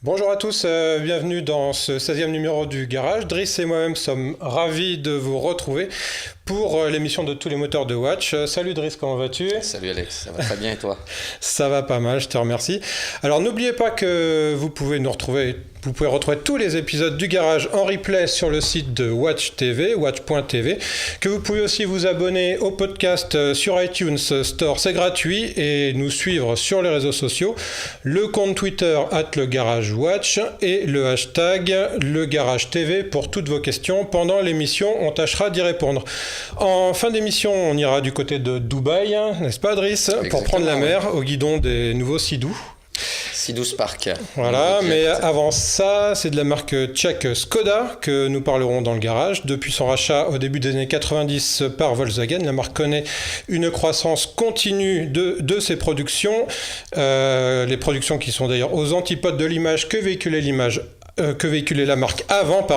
Bonjour à tous, bienvenue dans ce 16e numéro du Garage. Driss et moi-même sommes ravis de vous retrouver pour l'émission de tous les moteurs de Watch. Salut Driss, comment vas-tu ? Salut Alex, ça va très bien et toi ? Ça va pas mal, je te remercie. Alors n'oubliez pas que vous pouvez retrouver tous les épisodes du Garage en replay sur le site de Watch TV, watch.tv, que vous pouvez aussi vous abonner au podcast sur iTunes Store, c'est gratuit, et nous suivre sur les réseaux sociaux, le compte Twitter @leGarageWatch et le hashtag #LeGarageTV pour toutes vos questions. Pendant l'émission, on tâchera d'y répondre. En fin d'émission, on ira du côté de Dubaï, n'est-ce pas Driss ? Pour prendre la mer au guidon des nouveaux Sea-Doo. Sea-Doo Spark. Voilà, mais avant ça, c'est de la marque tchèque Škoda que nous parlerons dans le garage. Depuis son rachat au début des années 90 par Volkswagen, la marque connaît une croissance continue de ses productions. Les productions qui sont d'ailleurs aux antipodes de l'image que véhiculait la marque avant,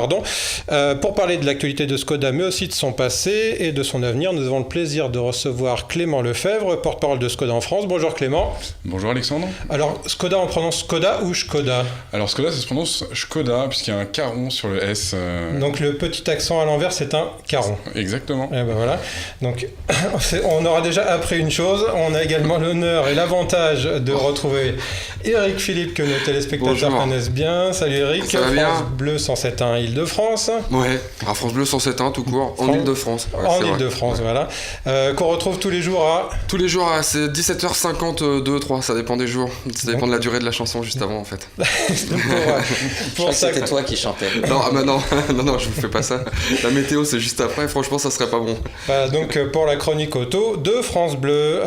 pour parler de l'actualité de Škoda, mais aussi de son passé et de son avenir. Nous avons le plaisir de recevoir Clément Lefebvre, porte-parole de Škoda en France. Bonjour Clément. Bonjour Alexandre. Alors, Škoda, on prononce Škoda ou Škoda ? Alors Škoda, ça se prononce Škoda, puisqu'il y a un caron sur le S. Donc le petit accent à l'envers, c'est un caron. Exactement. Et ben voilà. Donc, on aura déjà appris une chose. On a également l'honneur et l'avantage de retrouver Eric Philippe, que nos téléspectateurs connaissent bien. Salut Eric. Ça va bien. France Bleu 107.1 Île-de-France. Ouais, France Bleu 107.1 tout court, en Île-de-France. Ouais, en Île-de-France, voilà. Qu'on retrouve tous les jours à... Tous les jours, c'est 17h52, 3, ça dépend des jours. Ça dépend de la durée de la chanson juste avant, en fait. Je crois que c'était toi qui chantais. Non, je vous fais pas ça. La météo, c'est juste après, franchement, ça serait pas bon. Voilà, donc pour la chronique auto de France Bleu.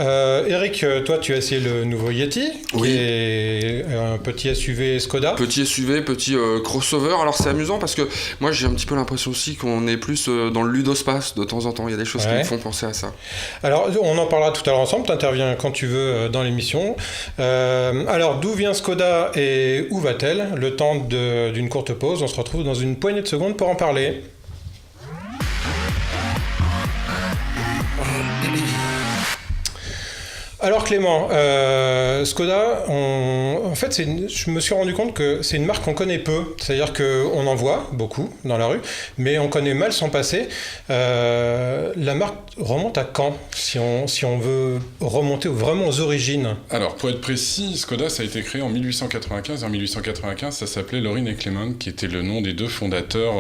Eric, toi, tu as essayé le nouveau Yeti, qui est un petit SUV Škoda. Petit SUV, petit crossover. Alors c'est amusant parce que moi j'ai un petit peu l'impression aussi qu'on est plus dans le ludospace de temps en temps. Il y a des choses qui me font penser à ça. Alors on en parlera tout à l'heure ensemble, tu interviens quand tu veux dans l'émission. Alors d'où vient Škoda et où va-t-elle ? Le temps d'une courte pause, on se retrouve dans une poignée de secondes pour en parler. Alors Clément, Škoda, en fait, je me suis rendu compte que c'est une marque qu'on connaît peu. C'est-à-dire qu'on en voit beaucoup dans la rue, mais on connaît mal son passé. La marque remonte à quand, si on veut remonter vraiment aux origines ? Alors, pour être précis, Škoda, ça a été créé en 1895. En 1895, ça s'appelait Lorin et Klement, qui était le nom des deux fondateurs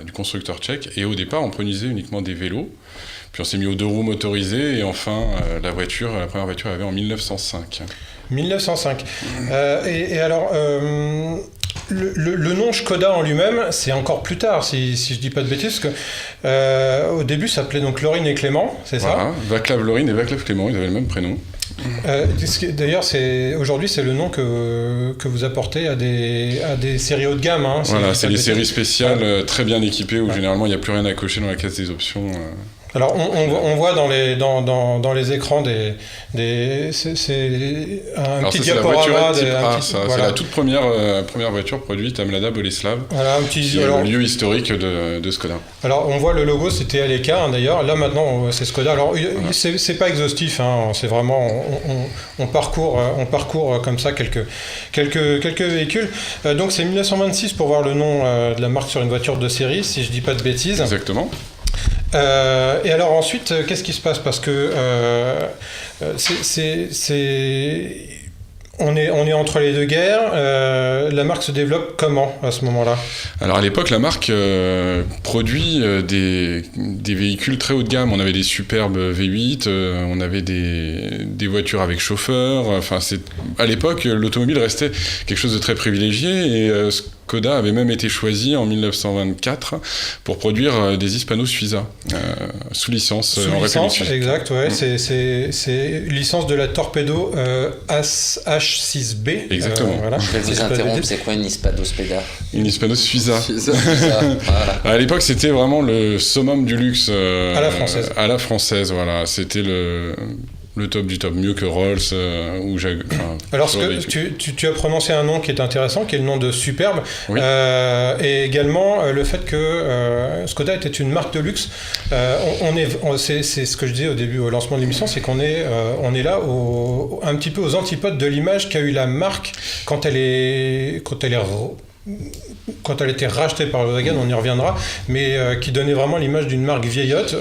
du constructeur tchèque. Et au départ, on produisait uniquement des vélos. Puis on s'est mis aux deux roues motorisées et enfin la première voiture arrivée en 1905. 1905. Et alors, le nom Škoda en lui-même, c'est encore plus tard, si je dis pas de bêtises, parce que au début ça s'appelait donc Lorin et Klement, c'est ça ? Václav Lorin et Václav Klement, ils avaient le même prénom. D'ailleurs, aujourd'hui, c'est le nom que vous apportez à des séries haut de gamme. Hein, voilà, c'est les séries spéciales très bien équipées où généralement il n'y a plus rien à cocher dans la case des options. Alors on voit dans les écrans c'est un petit diaporama. C'est la toute première voiture produite à Mlada Boleslav, qui est le lieu historique de Škoda. Alors on voit le logo, c'était Aleka d'ailleurs. Là maintenant c'est Škoda. Alors c'est pas exhaustif, hein, c'est vraiment on parcourt comme ça quelques véhicules. Donc c'est 1926 pour voir le nom de la marque sur une voiture de série, si je dis pas de bêtises. Exactement. Et alors ensuite, qu'est-ce qui se passe ? Parce que on est entre les deux guerres. La marque se développe comment à ce moment-là ? Alors à l'époque, la marque produit des véhicules très haut de gamme. On avait des superbes V8, on avait des voitures avec chauffeur. Enfin, à l'époque, l'automobile restait quelque chose de très privilégié et Škoda avait même été choisi en 1924 pour produire des Hispanos Suiza sous licence en République Suisse. Exact, ouais. C'est licence de la Torpedo H6B. Exactement. Voilà. Je vais vous interrompre, c'est quoi une Hispanos Peda ? Une Hispanos Suiza. Voilà. À l'époque, c'était vraiment le summum du luxe. À la française. À la française, voilà. C'était Le top du top, mieux que Rolls ou Jaguar. Alors, tu as prononcé un nom qui est intéressant, qui est le nom de Superbe, oui. Et également le fait que Skoda était une marque de luxe. C'est ce que je disais au début, au lancement de l'émission, c'est qu'on est là un petit peu aux antipodes de l'image qu'a eu la marque quand elle était rachetée par Volkswagen, on y reviendra, mais qui donnait vraiment l'image d'une marque vieillotte,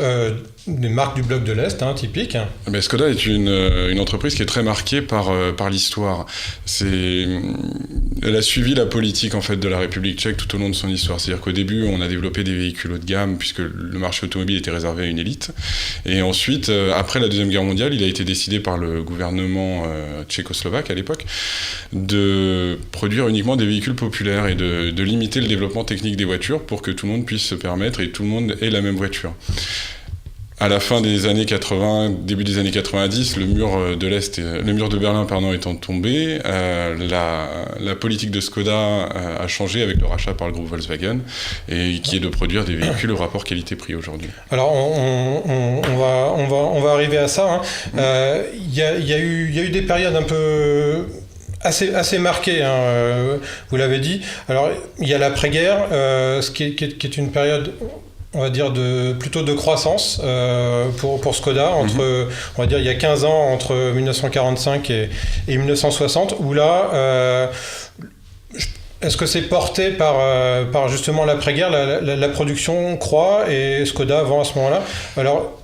des marques du bloc de l'Est, typique. Mais Skoda est une entreprise qui est très marquée par l'histoire. Elle a suivi la politique en fait de la République tchèque tout au long de son histoire. C'est-à-dire qu'au début, on a développé des véhicules haut de gamme puisque le marché automobile était réservé à une élite. Et ensuite, après la Deuxième Guerre mondiale, il a été décidé par le gouvernement tchécoslovaque à l'époque de produire uniquement des véhicules populaires et de limiter le développement technique des voitures pour que tout le monde puisse se permettre et tout le monde ait la même voiture. À la fin des années 80, début des années 90, le mur de Berlin étant tombé, la politique de Skoda a changé avec le rachat par le groupe Volkswagen et qui est de produire des véhicules au rapport qualité-prix aujourd'hui. Alors on va arriver à ça. Il y a eu des périodes un peu assez marquées, vous l'avez dit. Alors il y a l'après-guerre, ce qui est une période, on va dire, plutôt de croissance pour Skoda, on va dire il y a 15 ans, entre 1945 et 1960, où là, est-ce que c'est porté par justement l'après-guerre, la production croît et Skoda vend à ce moment-là. Alors,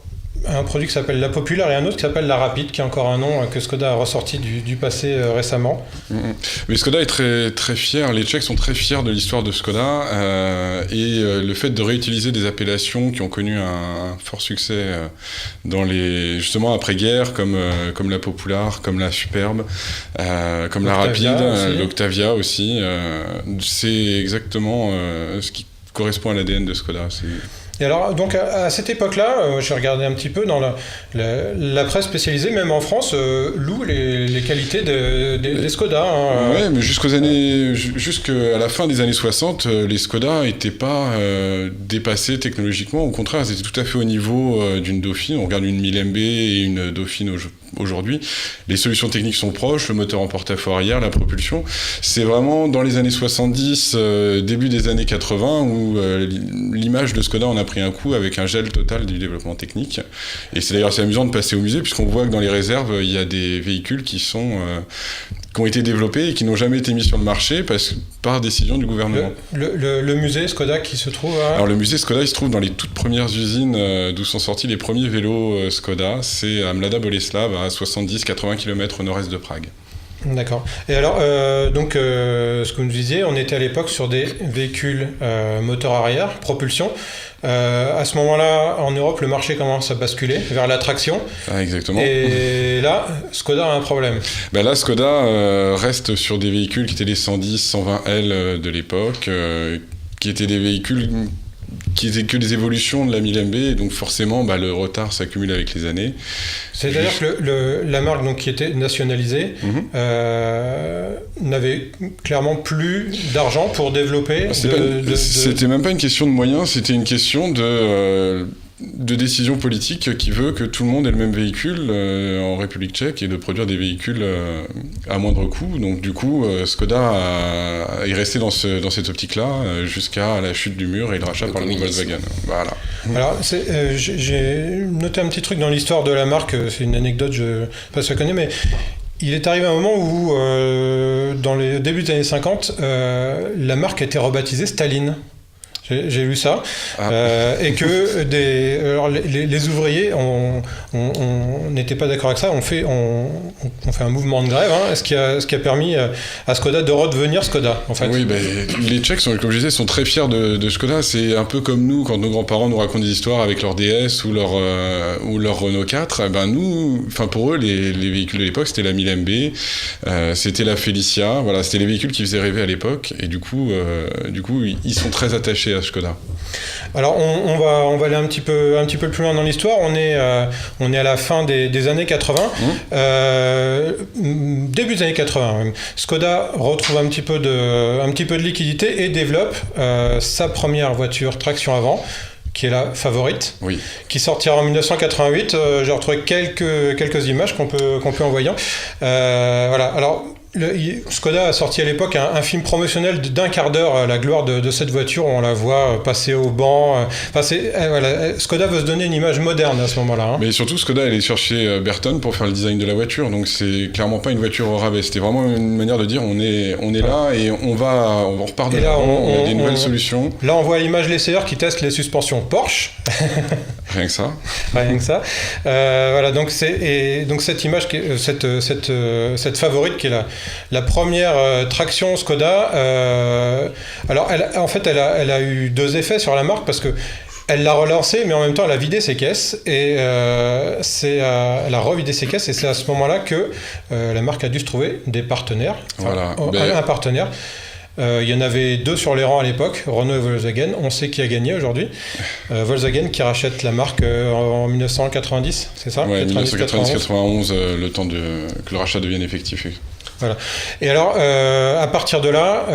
un produit qui s'appelle la Popular et un autre qui s'appelle la Rapide, qui est encore un nom que Skoda a ressorti du passé récemment. Mais Skoda est très, très fier, les Tchèques sont très fiers de l'histoire de Skoda et le fait de réutiliser des appellations qui ont connu un fort succès justement après-guerre, comme la Popular, comme la Superbe, comme la Rapide, l'Octavia aussi. C'est exactement ce qui correspond à l'ADN de Skoda. Et alors, donc, à cette époque-là, j'ai regardé un petit peu dans la presse spécialisée, même en France, loue les qualités des Skoda. Oui, mais jusqu'à la fin des années 60, les Skoda n'étaient pas dépassés technologiquement. Au contraire, ils étaient tout à fait au niveau d'une Dauphine. On regarde une 1000 MB et une Dauphine aujourd'hui. Les solutions techniques sont proches, le moteur en porte-à-faux arrière, la propulsion. C'est vraiment dans les années 70, début des années 80, où l'image de Skoda en a pris un coup avec un gel total du développement technique. Et c'est d'ailleurs assez amusant de passer au musée, puisqu'on voit que dans les réserves, il y a des véhicules qui ont été développés et qui n'ont jamais été mis sur le marché par décision du gouvernement. Le musée Skoda qui se trouve à... Alors le musée Skoda, il se trouve dans les toutes premières usines d'où sont sortis les premiers vélos Skoda. C'est à Mlada Boleslav, à 70-80 km au nord-est de Prague. D'accord. Et alors, ce que vous nous disiez, on était à l'époque sur des véhicules moteur arrière, propulsion. À ce moment-là, en Europe, le marché commence à basculer vers la traction. Ah, exactement. Et là, Skoda a un problème. Là, Skoda reste sur des véhicules qui étaient les 110, 120L de l'époque, qui étaient des véhicules qui étaient que des évolutions de la 1000 MB, et donc forcément le retard s'accumule avec les années. C'est-à-dire que la marque donc, qui était nationalisée n'avait clairement plus d'argent pour développer... C'était même pas une question de moyens, c'était une question de décision politique qui veut que tout le monde ait le même véhicule en République tchèque et de produire des véhicules à moindre coût. Donc du coup, Skoda est resté dans cette optique-là jusqu'à la chute du mur et le rachat par le Volkswagen. Voilà. Alors, j'ai noté un petit truc dans l'histoire de la marque, c'est une anecdote, je ne sais pas si je la connais, mais il est arrivé un moment où, dans les débuts des années 50, la marque a été rebaptisée Staline. J'ai lu ça, et que les ouvriers n'étaient pas d'accord avec ça. On fait un mouvement de grève, ce qui a permis à Skoda de redevenir Skoda. En fait. Oui, les Tchèques, comme je disais, sont très fiers de Skoda. C'est un peu comme nous quand nos grands-parents nous racontent des histoires avec leur DS ou leur Renault 4. Pour eux, les véhicules de l'époque, c'était la 1000 MB, c'était la Felicia. Voilà, c'était les véhicules qui faisaient rêver à l'époque, et du coup, ils sont très attachés à Skoda. Alors on va aller un petit peu plus loin dans l'histoire. On est à la fin des années 80, début des années 80 même. Skoda retrouve un petit peu de liquidité et développe sa première voiture traction avant, qui est la Favorite, oui. qui sortira en 1988. J'ai retrouvé quelques images qu'on peut envoyer. Voilà. Alors, Skoda a sorti à l'époque un film promotionnel d'1 quart d'heure à la gloire de cette voiture où on la voit passer au banc. Voilà, Skoda veut se donner une image moderne à ce moment-là. Mais surtout, Skoda elle est chercher Burton pour faire le design de la voiture, donc c'est clairement pas une voiture au rabais. C'était vraiment une manière de dire on est là et on repart de là. On a des nouvelles solutions. Là, on voit à l'image l'essayeur qui teste les suspensions Porsche. Rien que ça. Rien que ça. Voilà, donc cette image, cette Favorite qui est la première traction Skoda. Alors, elle a eu 2 effets sur la marque parce que elle l'a relancée, mais en même temps, elle a vidé ses caisses et elle a revidé ses caisses et c'est à ce moment-là que la marque a dû se trouver des partenaires. Voilà. Un partenaire. Il y en avait 2 sur les rangs à l'époque, Renault et Volkswagen. On sait qui a gagné aujourd'hui. Volkswagen qui rachète la marque en 1990, c'est ça? Oui, 1990-91, le temps que le rachat devienne effectif. Voilà. Et alors, à partir de là,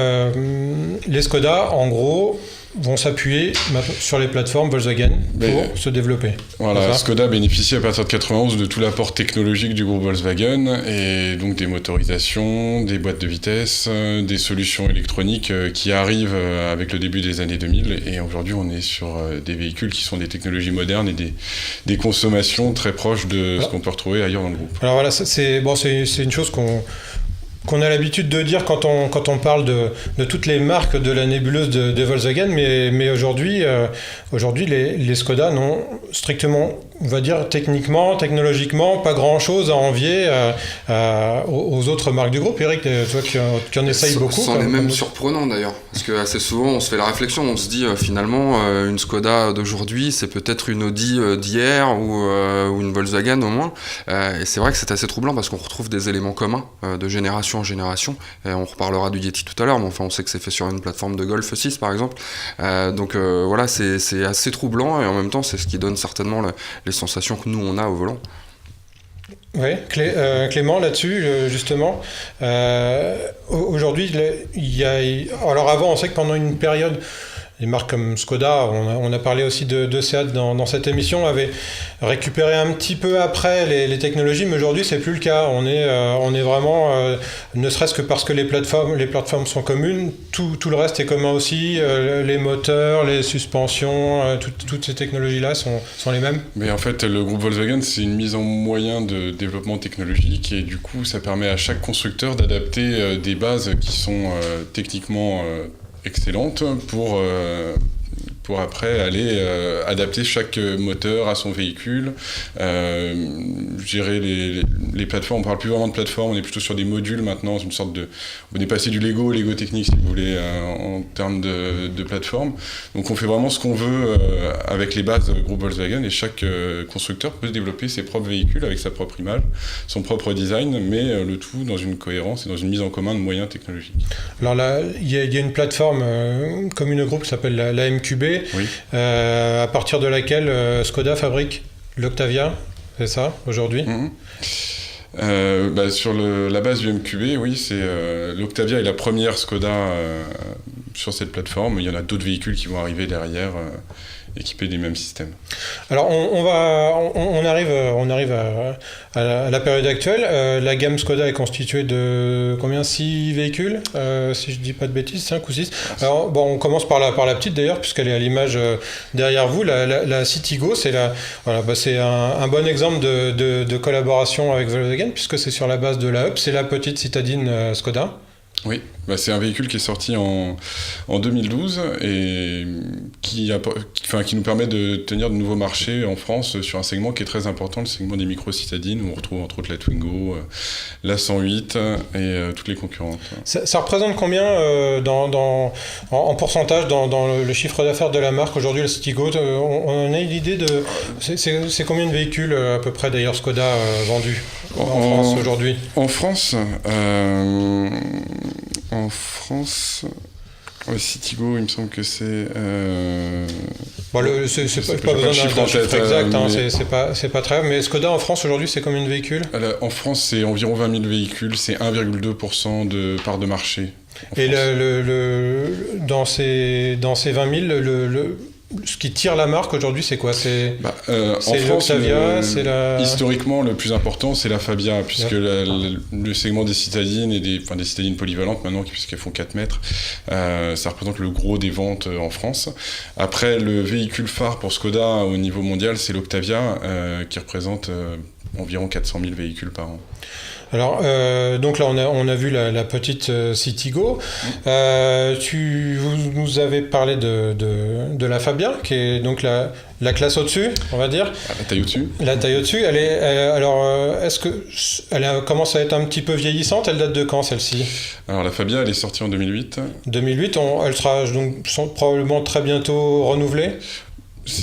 les Skoda, en gros, vont s'appuyer sur les plateformes Volkswagen pour se développer. Voilà, Skoda bénéficie à partir de 91 de tout l'apport technologique du groupe Volkswagen et donc des motorisations, des boîtes de vitesse, des solutions électroniques qui arrivent avec le début des années 2000 et aujourd'hui on est sur des véhicules qui sont des technologies modernes et des consommations très proches de ce qu'on peut retrouver ailleurs dans le groupe. Alors voilà, c'est une chose qu'on a l'habitude de dire quand on parle de toutes les marques de la nébuleuse de Volkswagen, mais aujourd'hui les Skoda n'ont strictement, on va dire technologiquement, pas grand-chose à envier aux autres marques du groupe. Eric, toi qui en essayes beaucoup. C'en est même surprenant d'ailleurs, parce que assez souvent on se fait la réflexion, on se dit finalement une Skoda d'aujourd'hui c'est peut-être une Audi d'hier ou une Volkswagen au moins, et c'est vrai que c'est assez troublant parce qu'on retrouve des éléments communs de génération en génération, et on reparlera du Yeti tout à l'heure, mais enfin on sait que c'est fait sur une plateforme de Golf 6 par exemple, donc voilà, c'est assez troublant et en même temps c'est ce qui donne certainement les sensations que nous on a au volant. Oui, Clément, là-dessus, justement, aujourd'hui, alors avant, on sait que pendant une période, les marques comme Skoda, on a parlé aussi de Seat dans cette émission, avaient récupéré un petit peu après les technologies, mais aujourd'hui c'est plus le cas. On est vraiment, ne serait-ce que parce que les plateformes sont communes, tout le reste est commun aussi, les moteurs, les suspensions, toutes ces technologies-là sont les mêmes. Mais en fait, le groupe Volkswagen, c'est une mise en moyen de développement technologique et du coup, ça permet à chaque constructeur d'adapter des bases qui sont techniquement excellente pour après aller adapter chaque moteur à son véhicule, gérer les plateformes. On parle plus vraiment de plateforme, on est plutôt sur des modules maintenant, une sorte de... On est passé du Lego technique, si vous voulez, en termes de plateforme. Donc on fait vraiment ce qu'on veut avec les bases groupe Volkswagen et chaque constructeur peut développer ses propres véhicules avec sa propre image, son propre design, mais le tout dans une cohérence et dans une mise en commun de moyens technologiques. Alors là, il y a une plateforme commune au groupe qui s'appelle la MQB, oui. À partir de laquelle Skoda fabrique l'Octavia, c'est ça, aujourd'hui? Sur la base du MQB, oui, c'est l'Octavia est la première Skoda sur cette plateforme. Il y en a d'autres véhicules qui vont arriver derrière, équipés des mêmes systèmes. Alors on arrive à la période actuelle. La gamme Skoda est constituée de combien? 6 véhicules, si je dis pas de bêtises, 5 ou 6. Alors on commence par la petite d'ailleurs, puisqu'elle est à l'image derrière vous. La Citigo, c'est un bon exemple de collaboration avec Volkswagen, puisque c'est sur la base de la Up, c'est la petite citadine Skoda. Oui, c'est un véhicule qui est sorti en 2012 et qui nous permet de tenir de nouveaux marchés en France sur un segment qui est très important, le segment des micro-citadines, où on retrouve entre autres la Twingo, la 108 et toutes les concurrentes. Ça représente combien en pourcentage dans le chiffre d'affaires de la marque aujourd'hui, la Citigo? On a une idée de... C'est combien de véhicules à peu près d'ailleurs Skoda vendus en France aujourd'hui? En France, Citigo, il me semble que c'est... c'est pas besoin d'un chiffre exact, c'est pas très... Mais Skoda en France aujourd'hui, c'est combien de véhicules? En France, c'est environ 20 000 véhicules, c'est 1,2% de part de marché. Et dans ces 20 000, ce qui tire la marque aujourd'hui, c'est quoi? C'est en France, l'Octavia, historiquement, le plus important, c'est la Fabia, puisque le segment des citadines et des citadines polyvalentes, maintenant, puisqu'elles font 4 mètres, ça représente le gros des ventes en France. Après, le véhicule phare pour Skoda au niveau mondial, c'est l'Octavia, qui représente environ 400 000 véhicules par an. Alors, donc là, on a vu la petite Citigo. Vous nous avez parlé de la Fabia, qui est donc la classe au-dessus, on va dire. La taille au-dessus. La taille au-dessus. Est-ce que elle commence à être un petit peu vieillissante? Elle date de quand, celle-ci? Alors, la Fabia, elle est sortie en 2008. 2008, elle sera donc probablement très bientôt renouvelée.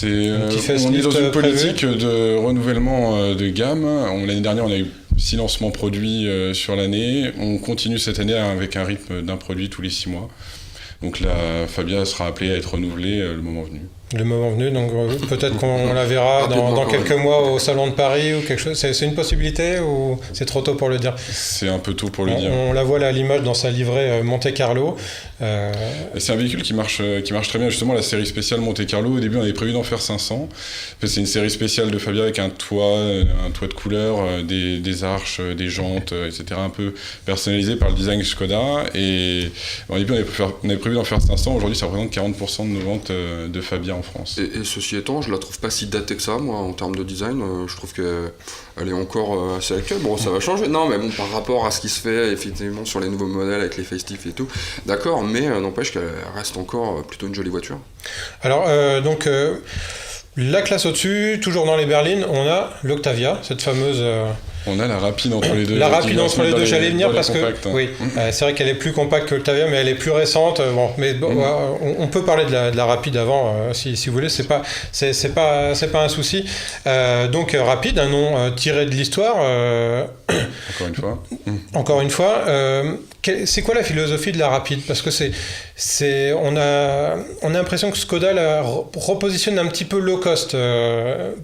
On est dans une politique de renouvellement de gamme. L'année dernière, on a eu 6 lancements produits sur l'année. On continue cette année avec un rythme d'un produit tous les 6 mois. Donc la Fabia sera appelée à être renouvelée le moment venu. Le moment venu, donc peut-être qu'on la verra dans quelques mois au Salon de Paris ou quelque chose. C'est une possibilité ou c'est trop tôt pour le dire? C'est un peu tôt pour le dire. On la voit là à l'image dans sa livrée Monte Carlo. C'est un véhicule qui marche très bien. Justement, la série spéciale Monte Carlo, au début on avait prévu d'en faire 500. C'est une série spéciale de Fabia avec un toit de couleur, des arches, des jantes, etc. un peu personnalisé par le design Skoda. Et au début on avait prévu d'en faire 500. Aujourd'hui ça représente 40% de nos ventes de Fabia en France. Et ceci étant, je la trouve pas si datée que ça, moi, en termes de design. Je trouve qu'elle est encore assez actuelle. Bon, ça va changer. Non, mais bon, par rapport à ce qui se fait, effectivement, sur les nouveaux modèles avec les facelifts et tout, d'accord, mais n'empêche qu'elle reste encore plutôt une jolie voiture. Alors, la classe au-dessus, toujours dans les berlines, on a l'Octavia, cette fameuse... On a la rapide entre les deux. La rapide entre les deux, j'allais venir parce compacts, que oui, c'est vrai qu'elle est plus compacte que l'Octavia, mais elle est plus récente. On peut parler de la rapide avant, si vous voulez. C'est pas un souci. Donc rapide, un nom tiré de l'histoire. Encore une fois. C'est quoi la philosophie de la rapide? Parce que on a l'impression que Skoda la repositionne un petit peu low cost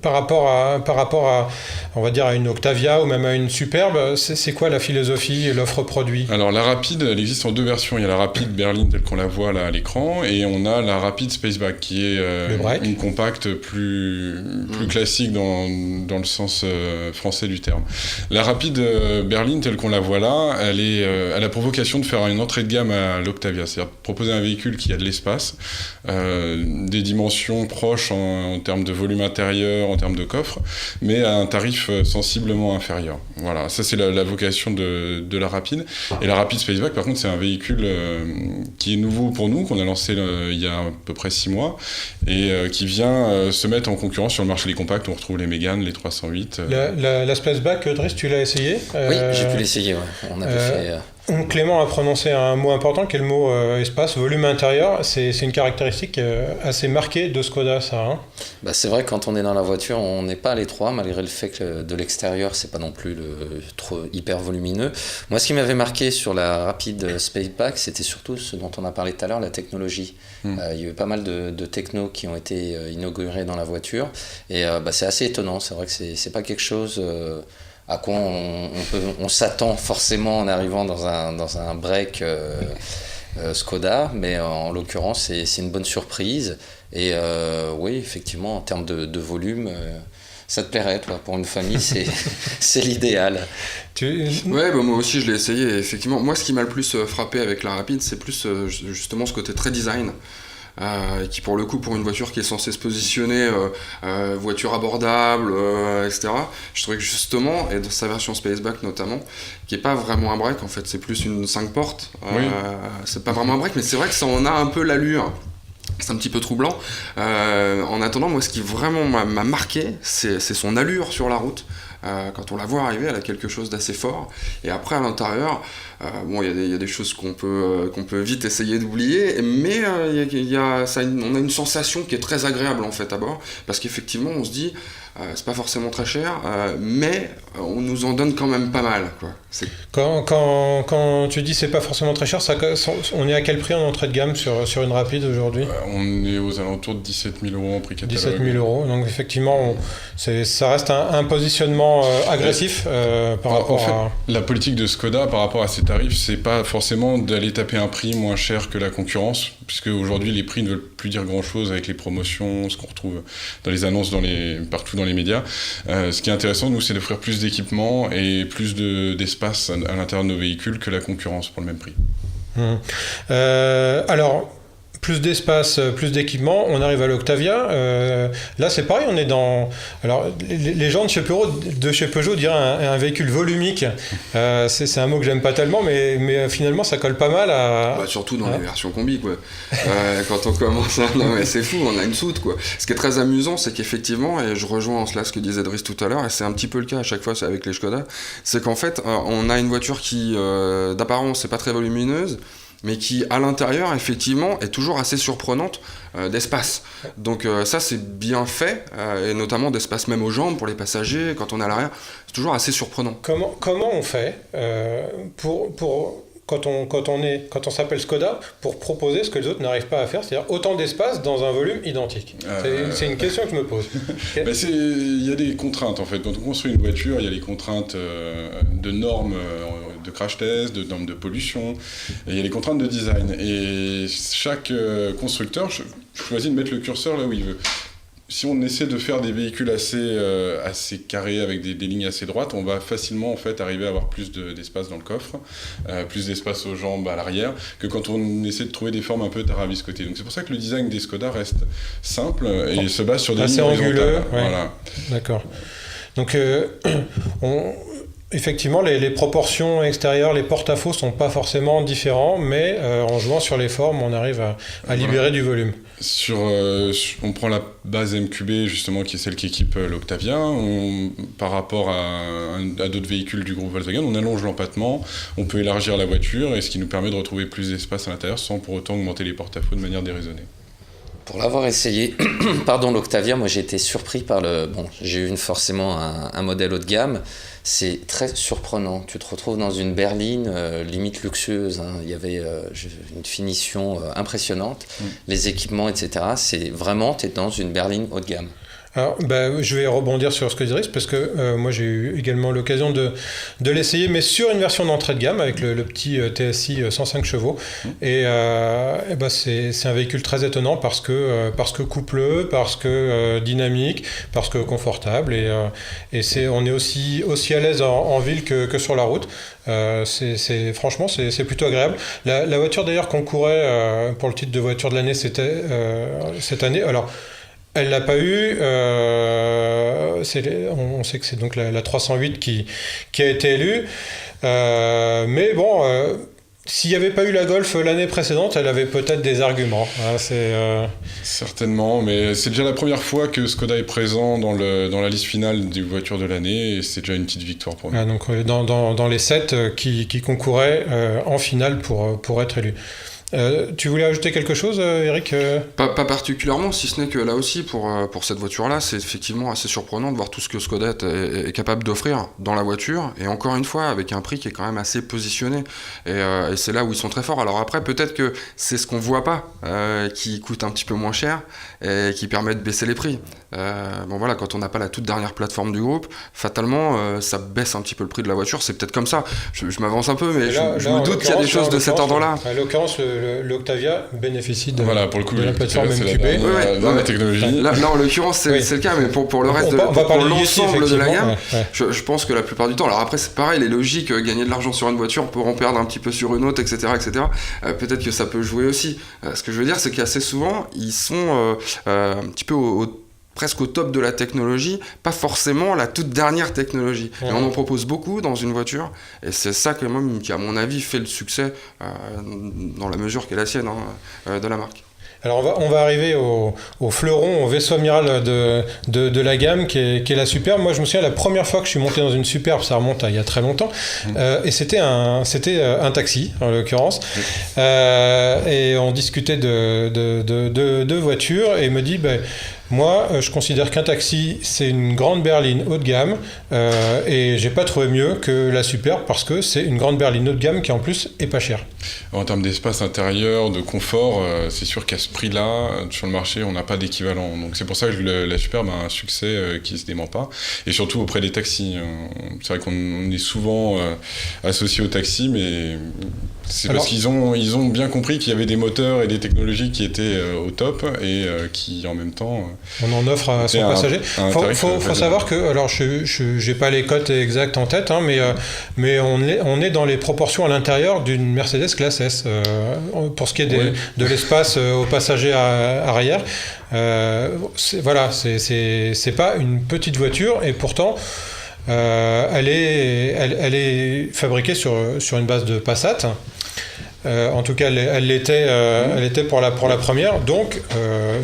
par rapport à, on va dire, à une Octavia ou même à une Superbe. C'est quoi la philosophie et l'offre produit? Alors la rapide, elle existe en 2 versions. Il y a la rapide berline telle qu'on la voit là à l'écran, et on a la rapide Spaceback qui est une compacte plus classique dans le sens français du terme. La rapide berline telle qu'on la voit là, elle a pour vocation de faire une entrée de gamme à l'Octavia, c'est-à-dire proposer un véhicule qui a de l'espace, des dimensions proches en termes de volume intérieur, en termes de coffre, mais à un tarif sensiblement inférieur. Voilà, ça c'est la vocation de la rapide. Et la rapide Spaceback, par contre, c'est un véhicule qui est nouveau pour nous, qu'on a lancé il y a à peu près 6 mois, et qui vient se mettre en concurrence sur le marché des compacts. On retrouve les Mégane, les 308. La Spaceback, Driss, tu l'as essayé? Oui, j'ai pu l'essayer, ouais. On avait fait... Clément a prononcé un mot important qui est le mot espace, volume intérieur. C'est une caractéristique assez marquée de Skoda, ça. Hein. C'est vrai que quand on est dans la voiture, on n'est pas à l'étroit, malgré le fait que de l'extérieur, c'est pas non plus trop hyper volumineux. Moi, ce qui m'avait marqué sur la rapide Spaceback, c'était surtout ce dont on a parlé tout à l'heure, la technologie. Il y a eu pas mal de technos qui ont été inaugurés dans la voiture. Et c'est assez étonnant. C'est vrai que c'est pas quelque chose... à quoi on s'attend forcément en arrivant dans un break Skoda, mais en l'occurrence c'est une bonne surprise. Et oui, effectivement, en termes de volume, ça te plairait, toi, pour une famille, c'est l'idéal. Ouais, moi aussi je l'ai essayé, et effectivement. Moi, ce qui m'a le plus frappé avec la rapide, c'est plus justement ce côté très design. Qui pour le coup, pour une voiture qui est censée se positionner voiture abordable, etc., je trouvais que justement, et dans sa version Spaceback notamment, qui est pas vraiment un break, en fait c'est plus une 5 portes, c'est pas vraiment un break, mais c'est vrai que ça en a un peu l'allure. C'est un petit peu troublant. En attendant, moi ce qui vraiment m'a marqué, c'est son allure sur la route. Quand on la voit arriver, elle a quelque chose d'assez fort. Et après, à l'intérieur, il y a des choses qu'on peut vite essayer d'oublier, mais on a une sensation qui est très agréable en fait à bord, parce qu'effectivement, on se dit, c'est pas forcément très cher, mais on nous en donne quand même pas mal, quoi. Quand tu dis c'est pas forcément très cher, on est à quel prix en entrée de gamme sur une rapide aujourd'hui ? On est aux alentours de 17 000 € en prix catalogue. 17 000 €, donc effectivement, ça reste un positionnement agressif par rapport à... La politique de Skoda par rapport à ses tarifs, c'est pas forcément d'aller taper un prix moins cher que la concurrence, puisque aujourd'hui les prix ne veulent plus dire grand-chose avec les promotions, ce qu'on retrouve dans les annonces partout dans les médias. Ce qui est intéressant, nous, c'est d'offrir plus d'équipements et plus d'espace à l'intérieur de nos véhicules que la concurrence pour le même prix. Alors, plus d'espace, plus d'équipement, on arrive à l'Octavia. Là, c'est pareil, on est dans... Alors, les gens de chez Peugeot diraient un véhicule volumique. C'est un mot que j'aime pas tellement, mais finalement, ça colle pas mal à... Surtout dans les versions combi, quoi. Quand on commence à... Non, mais c'est fou, on a une soute, quoi. Ce qui est très amusant, c'est qu'effectivement, et je rejoins en cela ce que disait Driss tout à l'heure, et c'est un petit peu le cas à chaque fois avec les Skoda, c'est qu'en fait, on a une voiture qui, d'apparence, c'est pas très volumineuse, mais qui, à l'intérieur, effectivement, est toujours assez surprenante d'espace. Donc ça, c'est bien fait, et notamment d'espace même aux jambes, pour les passagers, quand on est à l'arrière, c'est toujours assez surprenant. Comment on fait quand on s'appelle Skoda, pour proposer ce que les autres n'arrivent pas à faire, c'est-à-dire autant d'espace dans un volume identique? C'est une question que je me pose. Il y a des contraintes, en fait. Quand on construit une voiture, il y a les contraintes de normes de crash test, de normes de pollution, et il y a les contraintes de design. Et chaque constructeur choisit de mettre le curseur là où il veut. Si on essaie de faire des véhicules assez carrés avec des lignes assez droites, on va facilement en fait arriver à avoir plus d'espace dans le coffre, plus d'espace aux jambes à l'arrière, que quand on essaie de trouver des formes un peu tarabiscotées. Donc c'est pour ça que le design des Skoda reste simple et se base sur des lignes horizontales. Ouais. Voilà. D'accord. Donc effectivement, les proportions extérieures, les porte-à-faux sont pas forcément différents, mais en jouant sur les formes, on arrive à libérer du volume. On prend la base MQB, justement, qui est celle qui équipe l'Octavia. Par rapport à d'autres véhicules du groupe Volkswagen, on allonge l'empattement, on peut élargir la voiture, et ce qui nous permet de retrouver plus d'espace à l'intérieur sans pour autant augmenter les porte-à-faux de manière déraisonnée. Pour l'avoir essayé, l'Octavia, moi j'ai été surpris par j'ai eu forcément un modèle haut de gamme. C'est très surprenant. Tu te retrouves dans une berline limite luxueuse. Il y avait une finition impressionnante, les équipements, etc. C'est vraiment, tu es dans une berline haut de gamme. Alors, je vais rebondir sur ce que Driss, parce que moi j'ai eu également l'occasion de l'essayer, mais sur une version d'entrée de gamme avec le petit TSI 105 chevaux. Et c'est un véhicule très étonnant parce que coupleux, parce que dynamique, parce que confortable. Et on est aussi à l'aise en ville que sur la route. Franchement, c'est plutôt agréable. La voiture d'ailleurs qu'on courait pour le titre de voiture de l'année, c'était cette année. Alors, elle l'a pas eu. On sait que c'est donc la 308 qui a été élue. Mais bon, s'il n'y avait pas eu la Golf l'année précédente, elle avait peut-être des arguments. Certainement, mais c'est déjà la première fois que Skoda est présent dans la liste finale des voitures de l'année, et c'est déjà une petite victoire pour nous. Donc dans les 7 qui concouraient en finale pour être élus. Tu voulais ajouter quelque chose, Eric ? Pas particulièrement, si ce n'est que là aussi, pour cette voiture-là, c'est effectivement assez surprenant de voir tout ce que Skoda est capable d'offrir dans la voiture, et encore une fois, avec un prix qui est quand même assez positionné. Et c'est là où ils sont très forts. Alors après, peut-être que c'est ce qu'on voit pas, qui coûte un petit peu moins cher, et qui permet de baisser les prix. Quand on n'a pas la toute dernière plateforme du groupe, fatalement, ça baisse un petit peu le prix de la voiture. C'est peut-être comme ça. Je m'avance un peu, mais je me doute qu'il y a des choses de cet ordre-là. À l'occurrence, l'Octavia bénéficie de la plateforme MQB. La technologie. Là, en l'occurrence, c'est le cas, mais pour le reste pour l'ensemble de la gamme, je pense que la plupart du temps, alors après, c'est pareil, les logiques, gagner de l'argent sur une voiture pour en perdre un petit peu sur une autre, etc. Peut-être que ça peut jouer aussi. Ce que je veux dire, c'est qu'assez souvent, ils sont un petit peu presque au top de la technologie, pas forcément la toute dernière technologie. Et on en propose beaucoup dans une voiture, et c'est ça quand même qui, à mon avis, fait le succès dans la mesure qui est la sienne de la marque. Alors on va arriver au fleuron, au vaisseau amiral de la gamme qui est la Superbe. Moi je me souviens la première fois que je suis monté dans une Superbe, ça remonte à il y a très longtemps, et c'était un taxi en l'occurrence, et on discutait de voitures, et il me dit Moi, je considère qu'un taxi, c'est une grande berline haut de gamme, et j'ai pas trouvé mieux que la Superbe parce que c'est une grande berline haut de gamme qui en plus est pas chère. En termes d'espace intérieur, de confort, c'est sûr qu'à ce prix-là, sur le marché, on n'a pas d'équivalent. Donc c'est pour ça que la Superbe a un succès qui se dément pas. Et surtout auprès des taxis. C'est vrai qu'on est souvent associé aux taxis, mais c'est parce qu'ils ont bien compris qu'il y avait des moteurs et des technologies qui étaient au top et qui en même temps... on en offre à son passager. Il faut savoir que, alors je n'ai pas les cotes exactes en tête, hein, mais on est dans les proportions à l'intérieur d'une Mercedes classe S pour ce qui est de l'espace au passager arrière. C'est pas une petite voiture et pourtant elle est fabriquée sur une base de Passat. En tout cas, elle l'était pour la première, donc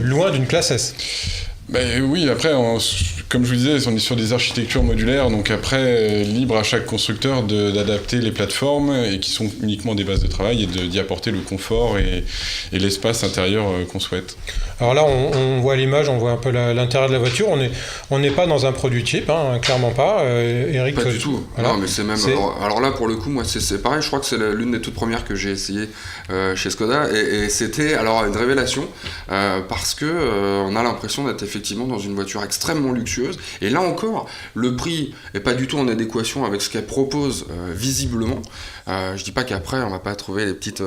loin d'une classe S. Ben oui, après, comme je vous disais, on est sur des architectures modulaires, donc après, libre à chaque constructeur d'adapter les plateformes et qui sont uniquement des bases de travail et d'y apporter le confort et l'espace intérieur qu'on souhaite. Alors là, on voit l'image, on voit un peu l'intérieur de la voiture. On n'est pas dans un produit cheap, hein, clairement pas. Eric, pas du tout. Voilà. Non, mais c'est même. Alors là, pour le coup, moi, c'est pareil. Je crois que c'est l'une des toutes premières que j'ai essayé chez Skoda, et c'était alors une révélation parce que on a l'impression d'être effectivement dans une voiture extrêmement luxueuse. Et là encore, le prix est pas du tout en adéquation avec ce qu'elle propose visiblement. Je dis pas qu'après on va pas trouver des petites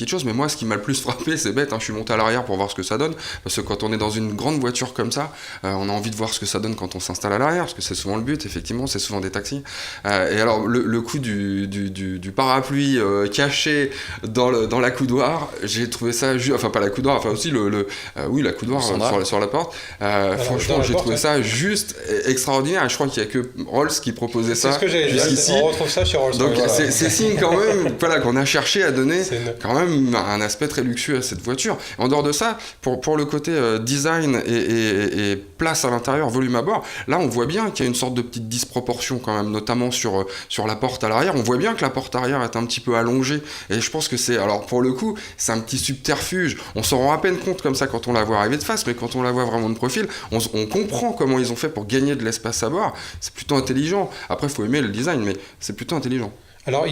choses, mais moi, ce qui m'a le plus frappé, c'est bête. Hein, je suis monté à l'arrière pour voir ce que ça donne. Parce que quand on est dans une grande voiture comme ça, on a envie de voir ce que ça donne quand on s'installe à l'arrière, parce que c'est souvent le but, effectivement, c'est souvent des taxis. Et alors, le coup du parapluie caché dans la coudoir, j'ai trouvé ça enfin pas la coudoir, enfin aussi la coudoir sur la porte. Franchement, j'ai trouvé ça juste extraordinaire. Et je crois qu'il n'y a que Rolls qui proposait ça. C'est ce que j'ai dit. On retrouve ça chez Rolls. Donc c'est signe quand même qu'on a cherché à donner quand même un aspect très luxueux à cette voiture. En dehors de ça, pour le côté design et place à l'intérieur, volume à bord, là on voit bien qu'il y a une sorte de petite disproportion quand même, notamment sur la porte à l'arrière. On voit bien que la porte arrière est un petit peu allongée, et je pense que alors pour le coup, c'est un petit subterfuge. On s'en rend à peine compte comme ça quand on la voit arriver de face, mais quand on la voit vraiment de profil, on comprend comment ils ont fait pour gagner de l'espace à bord. C'est plutôt intelligent. Après, il faut aimer le design, mais c'est plutôt intelligent. Alors,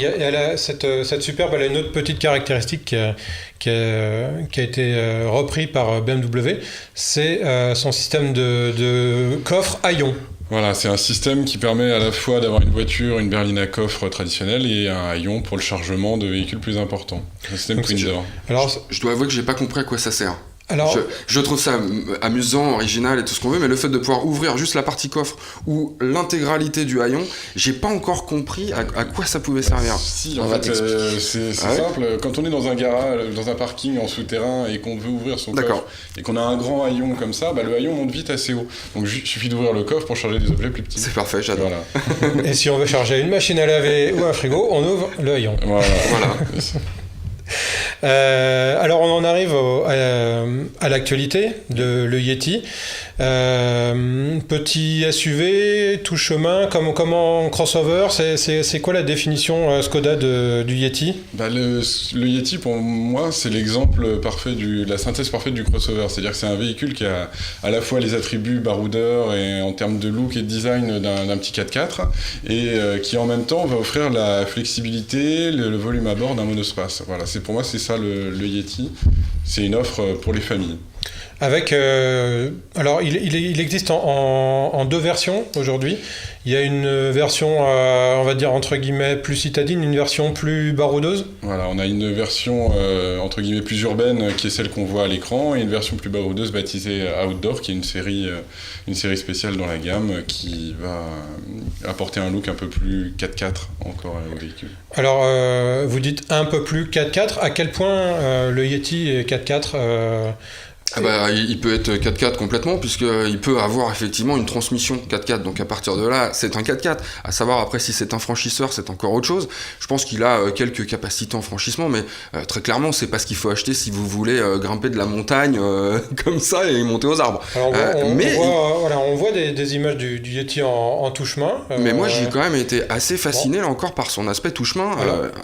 cette Superbe, elle a une autre petite caractéristique qui a été repris par BMW, c'est son système de coffre haillons. Voilà, c'est un système qui permet à la fois d'avoir une voiture, une berline à coffre traditionnelle et un haillon pour le chargement de véhicules plus importants. Un système Twin Door. Alors, je dois avouer que j'ai pas compris à quoi ça sert. Alors, je trouve ça amusant, original et tout ce qu'on veut, mais le fait de pouvoir ouvrir juste la partie coffre ou l'intégralité du haillon, j'ai pas encore compris à quoi ça pouvait servir. Si, en fait, c'est simple. Quand on est dans un garage, dans un parking en souterrain et qu'on veut ouvrir son coffre et qu'on a un grand haillon comme ça, le haillon monte vite assez haut. Donc il suffit d'ouvrir le coffre pour charger des objets plus petits. C'est parfait, j'adore. Voilà. Et si on veut charger une machine à laver ou un frigo, on ouvre le haillon. Voilà. Alors on en arrive à l'actualité de le Yeti. Petit SUV, tout chemin, comment crossover, c'est quoi la définition Skoda du Yeti ? Le Yeti pour moi c'est l'exemple parfait la synthèse parfaite du crossover, c'est-à-dire que c'est un véhicule qui a à la fois les attributs baroudeurs et en termes de look et de design d'un petit 4x4 et qui en même temps va offrir la flexibilité, le volume à bord d'un monospace. Voilà, pour moi c'est ça le Yeti, c'est une offre pour les familles. Avec, alors il existe en deux versions aujourd'hui. Il y a une version, on va dire entre guillemets plus citadine, une version plus baroudeuse. Voilà, on a une version entre guillemets plus urbaine qui est celle qu'on voit à l'écran et une version plus baroudeuse baptisée Outdoor qui est une série spéciale dans la gamme qui va apporter un look un peu plus 4x4 encore au véhicule. Alors vous dites un peu plus 4x4, à quel point le Yeti est 4x4 il peut être 4x4 complètement, puisqu'il peut avoir effectivement une transmission 4x4, donc à partir de là, c'est un 4x4. À savoir après si c'est un franchisseur, c'est encore autre chose. Je pense qu'il a quelques capacités en franchissement, mais très clairement, c'est pas ce qu'il faut acheter si vous voulez grimper de la montagne comme ça et monter aux arbres. Alors on voit des images du Yeti en tout-chemin. Mais moi, j'ai quand même été assez fasciné là encore par son aspect tout-chemin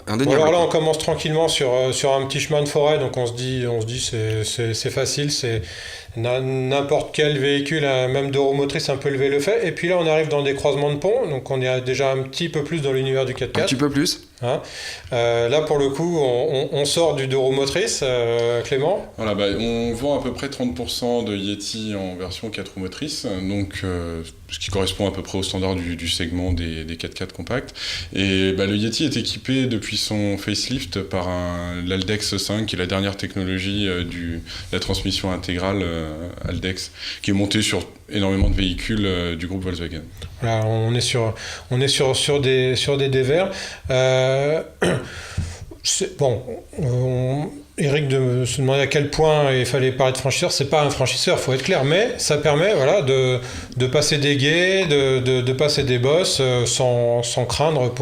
indéniable. Alors là, on commence tranquillement sur un petit chemin de forêt, donc on se dit c'est facile. n'importe quel véhicule, même de motrice, un peu levé le fait. Et puis là, on arrive dans des croisements de ponts, donc on est déjà un petit peu plus dans l'univers du 4x4. Un petit peu plus. Hein, là, pour le coup, on sort du 2 roues motrices, Clément. Voilà, on vend à peu près 30% de Yeti en version 4 roues motrices, donc ce qui correspond à peu près au standard du segment des 4x4 compacts. Et le Yeti est équipé depuis son facelift par l'Aldex 5, qui est la dernière technologie de la transmission intégrale Aldex, qui est montée sur énormément de véhicules du groupe Volkswagen. Voilà, on est sur des dévers. Eric se demandait à quel point il fallait parler de franchisseur. C'est pas un franchisseur, faut être clair, mais ça permet de passer des guets, de passer des bosses sans craindre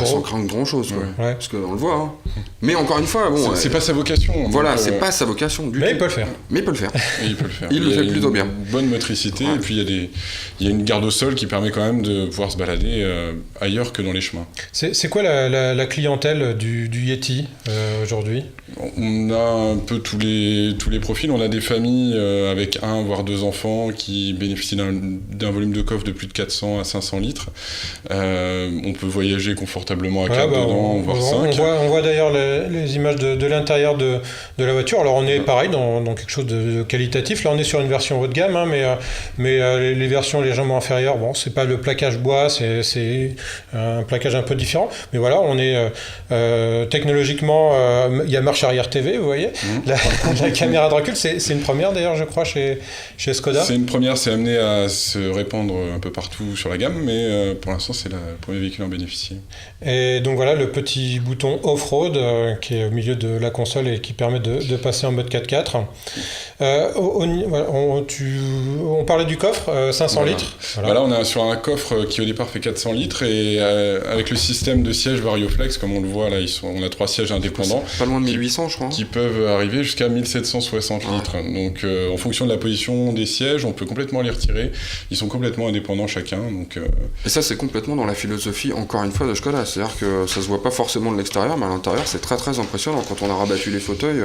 sans craindre grand chose, quoi. Ouais. Parce qu'on le voit. Hein. Mais encore une fois, c'est pas sa vocation. Voilà, c'est pas sa vocation du tout. Mais il peut le faire. Et il peut le faire. Il le fait plutôt bien. Une bonne motricité, et puis il y a une garde au sol qui permet quand même de pouvoir se balader ailleurs que dans les chemins. C'est quoi la clientèle du Yeti aujourd'hui ? On a un peu tous les profils. On a des familles avec 1 voire 2 enfants qui bénéficient d'un volume de coffre de plus de 400 à 500 litres. On peut voyager confortablement à 4 dedans, voire 5. On voit d'ailleurs les images de l'intérieur de la voiture. Alors on est pareil dans quelque chose de qualitatif. Là on est sur une version haut de gamme, hein, mais les versions légèrement inférieures, c'est pas le plaquage bois, c'est un plaquage un peu différent. Mais voilà, on est technologiquement, il y a marche arrière TV, vous voyez. La caméra de recul, c'est une première d'ailleurs, je crois, chez Skoda. C'est une première, c'est amené à se répandre un peu partout sur la gamme, mais pour l'instant c'est le premier véhicule à en bénéficier. Et donc voilà le petit bouton off-road qui est au milieu de la console et qui permet de passer en mode 4x4. On parlait du coffre, 500 litres. Voilà. Là on est sur un coffre qui au départ fait 400 litres et avec le système de sièges Varioflex, comme on le voit là, on a 3 sièges indépendants. Pas loin de 1800 je crois. Qui peuvent arriver jusqu'à 1760 litres. Donc en fonction de la position des sièges, on peut complètement les retirer. Ils sont complètement indépendants chacun. Donc, Et ça c'est complètement dans la philosophie encore une fois de Skoda. C'est-à-dire que ça se voit pas forcément de l'extérieur, mais à l'intérieur c'est très très impressionnant. Quand on a rabattu les fauteuils,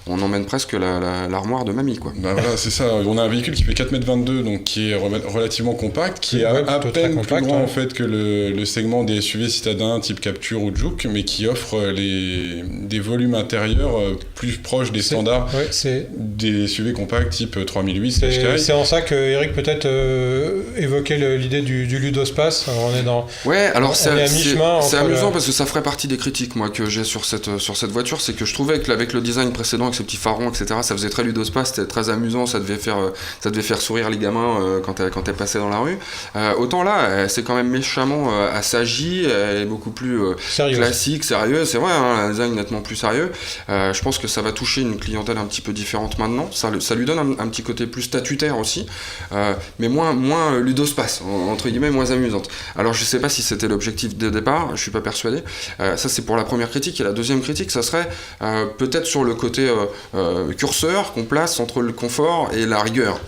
on emmène presque l'armoire de mamie, quoi. Voilà, c'est ça. On a un véhicule qui fait 4,22 m, donc qui est relativement compact, qui est à peine plus grand en fait que le segment des SUV citadins type Capture ou Juke, mais qui offre des volumes intérieurs plus proches des standards des SUV compacts type 3008 Qashqai. C'est en ça que Eric peut-être évoquait l'idée du ludospace. Alors on est dans. Ouais, alors c'est à mi-chemin. C'est amusant parce que ça ferait partie des critiques moi que j'ai sur cette voiture, c'est que je trouvais qu'avec le design précédent, avec ces petits farons, etc., ça faisait très ludospace, c'était très amusant, ça devait faire sourire les gamins quand elle passait dans la rue. Autant là, c'est quand même méchamment assagi, elle est beaucoup plus classique, sérieuse, c'est vrai, un design nettement plus sérieux. Je pense que ça va toucher une clientèle un petit peu différente maintenant, ça lui donne un petit côté plus statutaire aussi, mais moins ludospace, entre guillemets, moins amusante. Alors je sais pas si c'était l'objectif de départ, je suis pas persuadé. Ça c'est pour la première critique, et la deuxième critique, ça serait peut-être sur le côté curseur qu'on place entre le confort et la rigueur.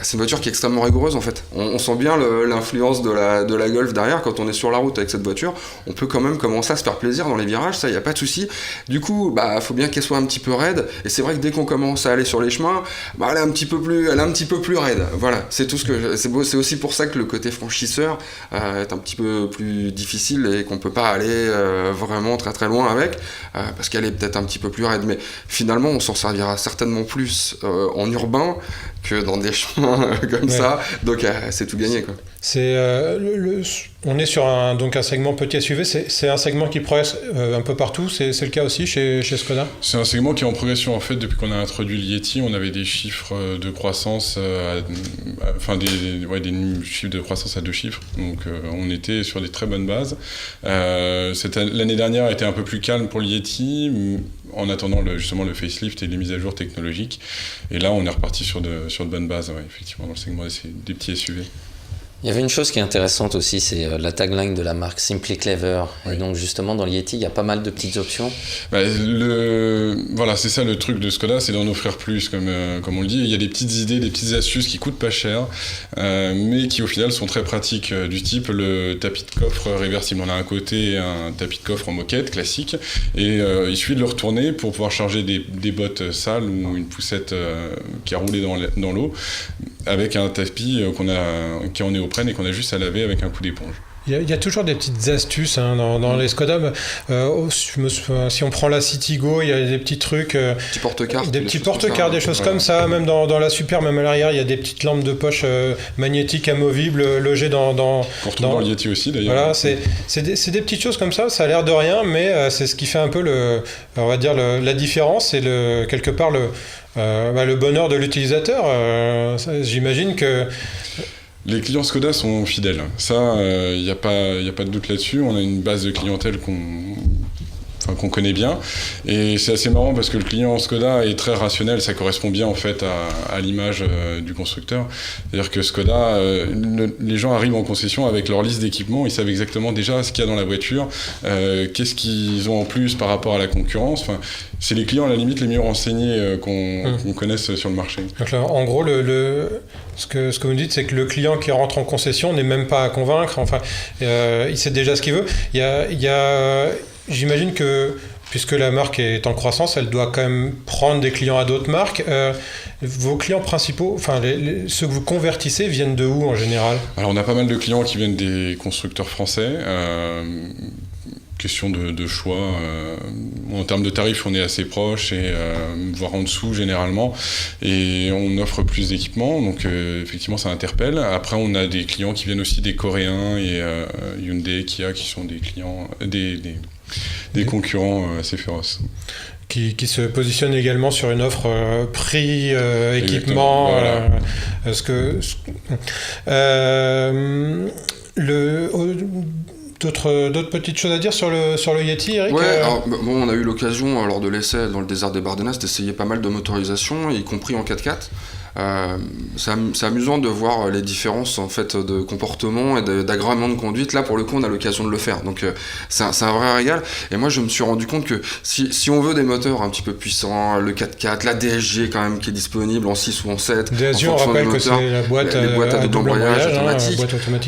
C'est une voiture qui est extrêmement rigoureuse en fait. On sent bien l'influence de la Golf derrière. Quand on est sur la route avec cette voiture, on peut quand même commencer à se faire plaisir dans les virages, ça y a pas de souci. Du coup, faut bien qu'elle soit un petit peu raide. Et c'est vrai que dès qu'on commence à aller sur les chemins, elle est un petit peu plus raide. Voilà, c'est tout ce que c'est aussi pour ça que le côté franchisseur est un petit peu plus difficile et qu'on peut pas aller vraiment très très loin avec, parce qu'elle est peut-être un petit peu plus raide. Mais finalement, on s'en servira certainement plus en urbain que dans des chemins comme ça, donc c'est tout gagné, quoi. On est sur un segment petit SUV, c'est un segment qui progresse un peu partout, c'est le cas aussi chez Skoda. C'est un segment qui est en progression en fait depuis qu'on a introduit le Yeti. On avait des chiffres de croissance, des chiffres de croissance à 2 chiffres, donc on était sur des très bonnes bases. L'année dernière a été un peu plus calme pour le Yeti, en attendant justement le facelift et les mises à jour technologiques. Et là, on est reparti sur de bonnes bases, effectivement, dans le segment des petits SUV. Il y avait une chose qui est intéressante aussi, c'est la tagline de la marque Simply Clever. Oui. Et donc justement dans le Yeti, il y a pas mal de petites options. Voilà, c'est ça le truc de Skoda, c'est d'en offrir plus, comme on le dit. Il y a des petites idées, des petites astuces qui coûtent pas cher, mais qui au final sont très pratiques, du type le tapis de coffre réversible. On a un côté un tapis de coffre en moquette classique, et il suffit de le retourner pour pouvoir charger des bottes sales ou une poussette qui a roulé dans l'eau, avec un tapis qui est en néoprène et qu'on a juste à laver avec un coup d'éponge. Il y a toujours des petites astuces dans les Skoda. Si on prend la Citigo, il y a des petits trucs, petits porte-cartes, des choses comme ça. Même dans la Super, même à l'arrière, il y a des petites lampes de poche magnétiques amovibles logées dans. Qu'on retrouve dans le Yeti aussi d'ailleurs. Voilà, c'est des petites choses comme ça. Ça a l'air de rien, mais c'est ce qui fait un peu on va dire la différence et quelque part le bonheur de l'utilisateur. J'imagine que. Les clients Skoda sont fidèles. Ça, il n'y a pas de doute là-dessus. On a une base de clientèle qu'on connaît bien. Et c'est assez marrant parce que le client Skoda est très rationnel. Ça correspond bien en fait à l'image du constructeur. C'est-à-dire que Skoda, les gens arrivent en concession avec leur liste d'équipements. Ils savent exactement déjà ce qu'il y a dans la voiture, qu'est-ce qu'ils ont en plus par rapport à la concurrence. Enfin, c'est les clients à la limite les mieux renseignés qu'on connaisse sur le marché. Donc là, en gros, ce que vous dites, c'est que le client qui rentre en concession n'est même pas à convaincre. Enfin, il sait déjà ce qu'il veut. J'imagine que, puisque la marque est en croissance, elle doit quand même prendre des clients à d'autres marques. Vos clients principaux, enfin ceux que vous convertissez, viennent de où en général ? Alors on a pas mal de clients qui viennent des constructeurs français. Question de choix. En termes de tarifs, on est assez proche, voire en dessous généralement, et on offre plus d'équipements, donc effectivement ça interpelle. Après, on a des clients qui viennent aussi des Coréens et Hyundai, Kia, qui sont des clients, des concurrents assez féroces. Qui se positionnent également sur une offre prix, équipement. Voilà. D'autres petites choses à dire sur le Yeti, Eric ? Ouais, alors, on a eu l'occasion lors de l'essai dans le désert des Bardenas d'essayer pas mal de motorisations, y compris en 4x4. C'est amusant de voir les différences en fait de comportement et d'agrément de conduite. Là pour le coup on a l'occasion de le faire, donc c'est un vrai régal. Et moi je me suis rendu compte que si on veut des moteurs un petit peu puissants, le 4x4, la DSG quand même qui est disponible en 6 ou en 7, DSG, on rappelle que c'est la boîte à double embrayage automatique.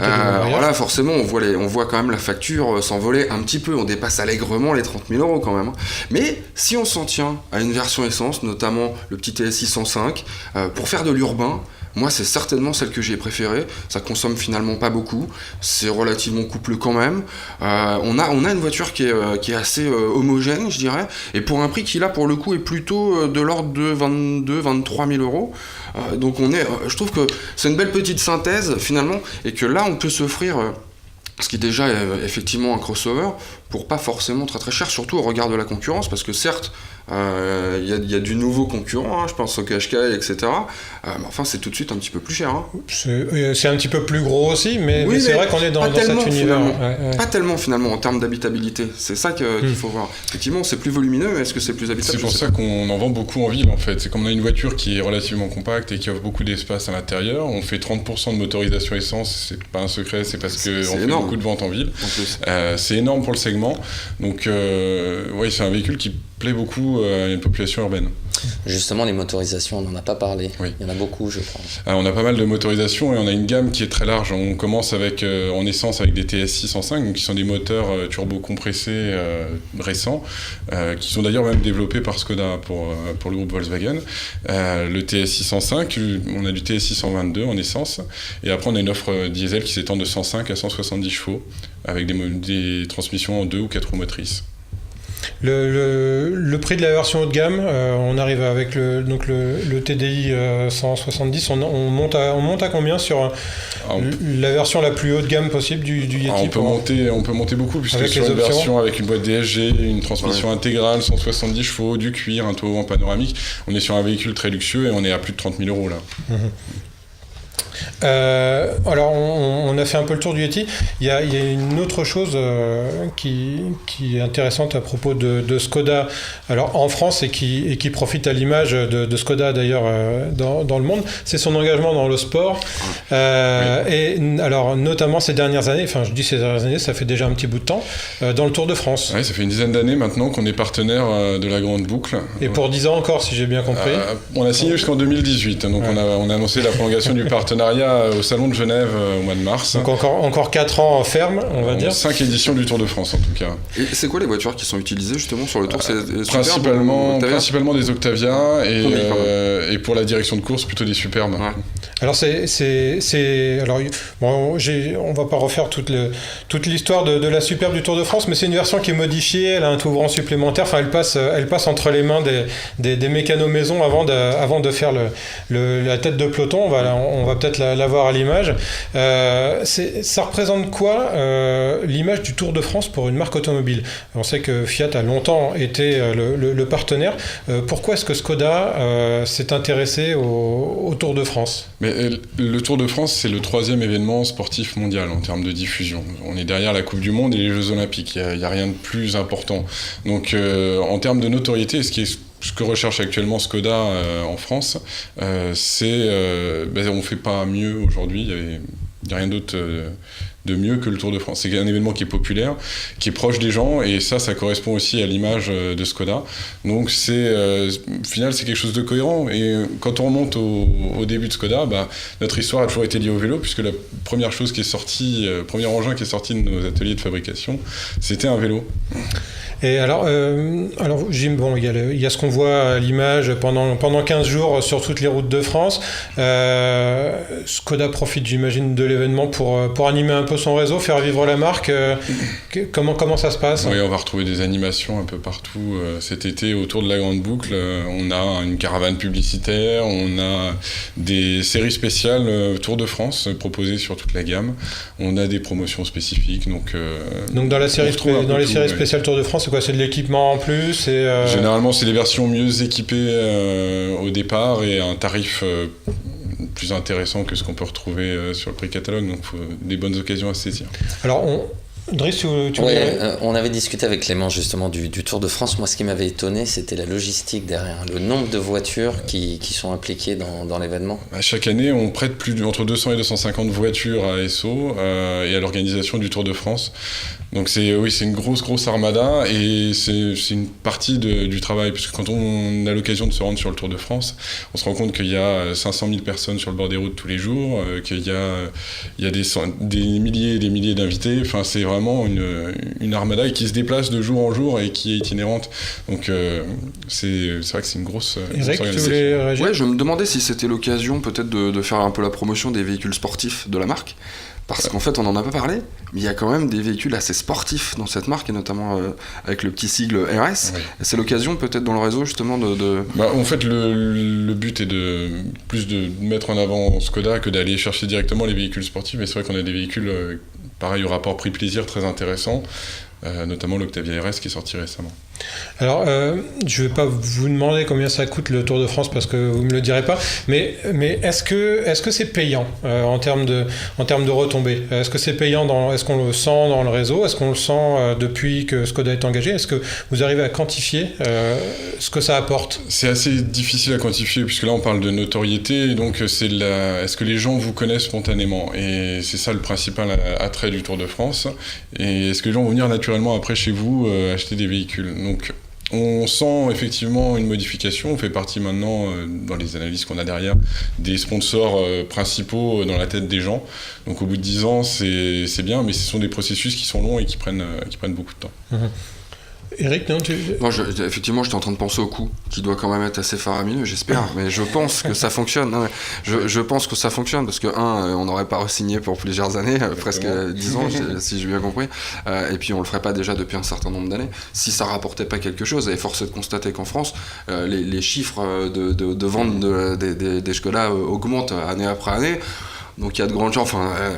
Alors là forcément on voit quand même la facture s'envoler un petit peu, on dépasse allègrement les 30 000 € quand même. Mais si on s'en tient à une version essence, notamment le petit TSI 105, pour faire de l'urbain, moi c'est certainement celle que j'ai préférée. Ça consomme finalement pas beaucoup, c'est relativement couplé quand même. On a une voiture qui est assez homogène, je dirais, et pour un prix qui là pour le coup est plutôt de l'ordre de 22-23 000 €. Donc je trouve que c'est une belle petite synthèse finalement, et que là on peut s'offrir ce qui déjà est effectivement un crossover pour pas forcément très très cher, surtout au regard de la concurrence, parce que certes il y a du nouveau concurrent, je pense au Qashqai, etc. Mais enfin, c'est tout de suite un petit peu plus cher. C'est un petit peu plus gros aussi, mais c'est vrai qu'on est dans cet univers. Pas tellement finalement en termes d'habitabilité. C'est ça qu'il faut voir. Effectivement, c'est plus volumineux, mais est-ce que c'est plus habitable ? C'est pour ça qu'on en vend beaucoup en ville en fait. C'est comme on a une voiture qui est relativement compacte et qui offre beaucoup d'espace à l'intérieur. On fait 30% de motorisation essence, c'est pas un secret, c'est parce qu'on fait beaucoup de ventes en ville. C'est énorme pour le segment. Donc, c'est un véhicule qui plaît beaucoup à une population urbaine. Justement, les motorisations, on n'en a pas parlé. Oui. Il y en a beaucoup, je crois. Alors, on a pas mal de motorisations et on a une gamme qui est très large. On commence en essence avec des TSI 105, donc qui sont des moteurs turbo-compressés récents, qui sont d'ailleurs même développés par Skoda pour le groupe Volkswagen. Le TSI 105, on a du TSI 122 en essence, et après on a une offre diesel qui s'étend de 105 à 170 chevaux, avec des transmissions en 2 ou 4 roues motrices. Le prix de la version haut de gamme, on arrive avec le TDI 170, on monte à combien sur la version la plus haut de gamme possible du Yeti? On peut monter beaucoup, puisque sur une version avec une boîte DSG, une transmission intégrale, 170 chevaux, du cuir, un toit en panoramique, on est sur un véhicule très luxueux et on est à plus de 30 000 € là. Alors, on a fait un peu le tour du Yeti. Il y a une autre chose qui est intéressante à propos de Skoda. Alors, en France et qui profite à l'image de Skoda d'ailleurs dans le monde, c'est son engagement dans le sport. Oui. Et alors, notamment ces dernières années, enfin, je dis ces dernières années, ça fait déjà un petit bout de temps, dans le Tour de France. Oui, ça fait une dizaine d'années maintenant qu'on est partenaire de la Grande Boucle. Et pour 10 ans encore, si j'ai bien compris. On a signé jusqu'en 2018, donc on a annoncé la prolongation du partenariat au Salon de Genève au mois de mars. Donc encore 4 ans ferme, on va dire. 5 éditions du Tour de France en tout cas. Et c'est quoi les voitures qui sont utilisées justement sur le Tour? Principalement des Octavia et pour la direction de course plutôt des Superbes. Ouais. Alors alors bon, on va pas refaire toute l'histoire de la Superbe du Tour de France, mais c'est une version qui est modifiée, elle a un ouvrant supplémentaire, enfin elle passe entre les mains des mécanos maison avant de faire la tête de peloton. On va peut-être la voir à l'image. Ça représente quoi l'image du Tour de France pour une marque automobile? On sait que Fiat a longtemps été le partenaire. Pourquoi est-ce que Skoda s'est intéressé au Tour de France? Mais le Tour de France, c'est le 3e événement sportif mondial en termes de diffusion. On est derrière la Coupe du Monde et les Jeux Olympiques. Il n'y a rien de plus important. Donc, en termes de notoriété, ce que recherche actuellement Skoda en France, c'est on fait pas mieux aujourd'hui. Il n'y a rien d'autre de mieux que le Tour de France. C'est un événement qui est populaire, qui est proche des gens, et ça correspond aussi à l'image de Skoda. Donc au final, c'est quelque chose de cohérent. Et quand on remonte au début de Skoda, notre histoire a toujours été liée au vélo, puisque la première chose qui est sortie, premier engin qui est sorti de nos ateliers de fabrication, c'était un vélo. Et alors Jim, bon, il y a ce qu'on voit à l'image pendant 15 jours sur toutes les routes de France. Skoda profite, j'imagine, de l'événement pour animer un peu son réseau, faire vivre la marque. Comment ça se passe? Oui, on va retrouver des animations un peu partout cet été autour de la Grande Boucle. On a une caravane publicitaire, on a des séries spéciales Tour de France proposées sur toute la gamme. On a des promotions spécifiques. Donc dans la série spéciales Tour de France, c'est quoi? C'est de l'équipement en plus Généralement, c'est des versions mieux équipées au départ et à un tarif plus intéressant que ce qu'on peut retrouver sur le prix catalogue. Donc, des bonnes occasions à saisir. Alors, Driss, on avait discuté avec Clément justement du Tour de France. Moi, ce qui m'avait étonné, c'était la logistique derrière, le nombre de voitures qui sont impliquées dans l'événement. Chaque année, on prête entre 200 et 250 voitures à Esso et à l'organisation du Tour de France. Donc c'est une grosse armada, et c'est une partie du travail, puisque quand on a l'occasion de se rendre sur le Tour de France, on se rend compte qu'il y a 500 000 personnes sur le bord des routes tous les jours, qu'il y a des milliers et des milliers d'invités. Enfin, c'est vraiment une armada qui se déplace de jour en jour et qui est itinérante. Donc c'est vrai que c'est une grosse organisation. Ouais, je me demandais si c'était l'occasion peut-être de faire un peu la promotion des véhicules sportifs de la marque. Parce qu'en fait, on n'en a pas parlé, mais il y a quand même des véhicules assez sportifs dans cette marque, et notamment avec le petit sigle RS. Oui. C'est l'occasion peut-être dans le réseau justement de... En fait, le but est plus de mettre en avant Skoda que d'aller chercher directement les véhicules sportifs. Et c'est vrai qu'on a des véhicules, pareil, au rapport prix-plaisir très intéressant, notamment l'Octavia RS qui est sorti récemment. Alors, je ne vais pas vous demander combien ça coûte le Tour de France parce que vous ne me le direz pas, mais est-ce que c'est payant en termes de retombées? Est-ce que c'est payant est-ce qu'on le sent dans le réseau? Est-ce qu'on le sent depuis que Skoda est engagé? Est-ce que vous arrivez à quantifier ce que ça apporte? C'est assez difficile à quantifier puisque là on parle de notoriété, donc est-ce que les gens vous connaissent spontanément? Et c'est ça le principal attrait du Tour de France. Et est-ce que les gens vont venir naturellement après chez vous acheter des véhicules? Donc on sent effectivement une modification. On fait partie maintenant, dans les analyses qu'on a derrière, des sponsors principaux dans la tête des gens. Donc au bout de 10 ans, c'est bien, mais ce sont des processus qui sont longs et qui prennent beaucoup de temps. Mmh. Eric, non, effectivement, j'étais en train de penser au coût, qui doit quand même être assez faramineux, j'espère, mais je pense que ça fonctionne. Non, je pense que ça fonctionne, parce que, on n'aurait pas re-signé pour plusieurs années, presque 10 ans, si j'ai bien compris, et puis on le ferait pas déjà depuis un certain nombre d'années, si ça rapportait pas quelque chose. Et force est de constater qu'en France, les chiffres de vente des Skoda augmentent année après année. Donc il y a de grandes chances,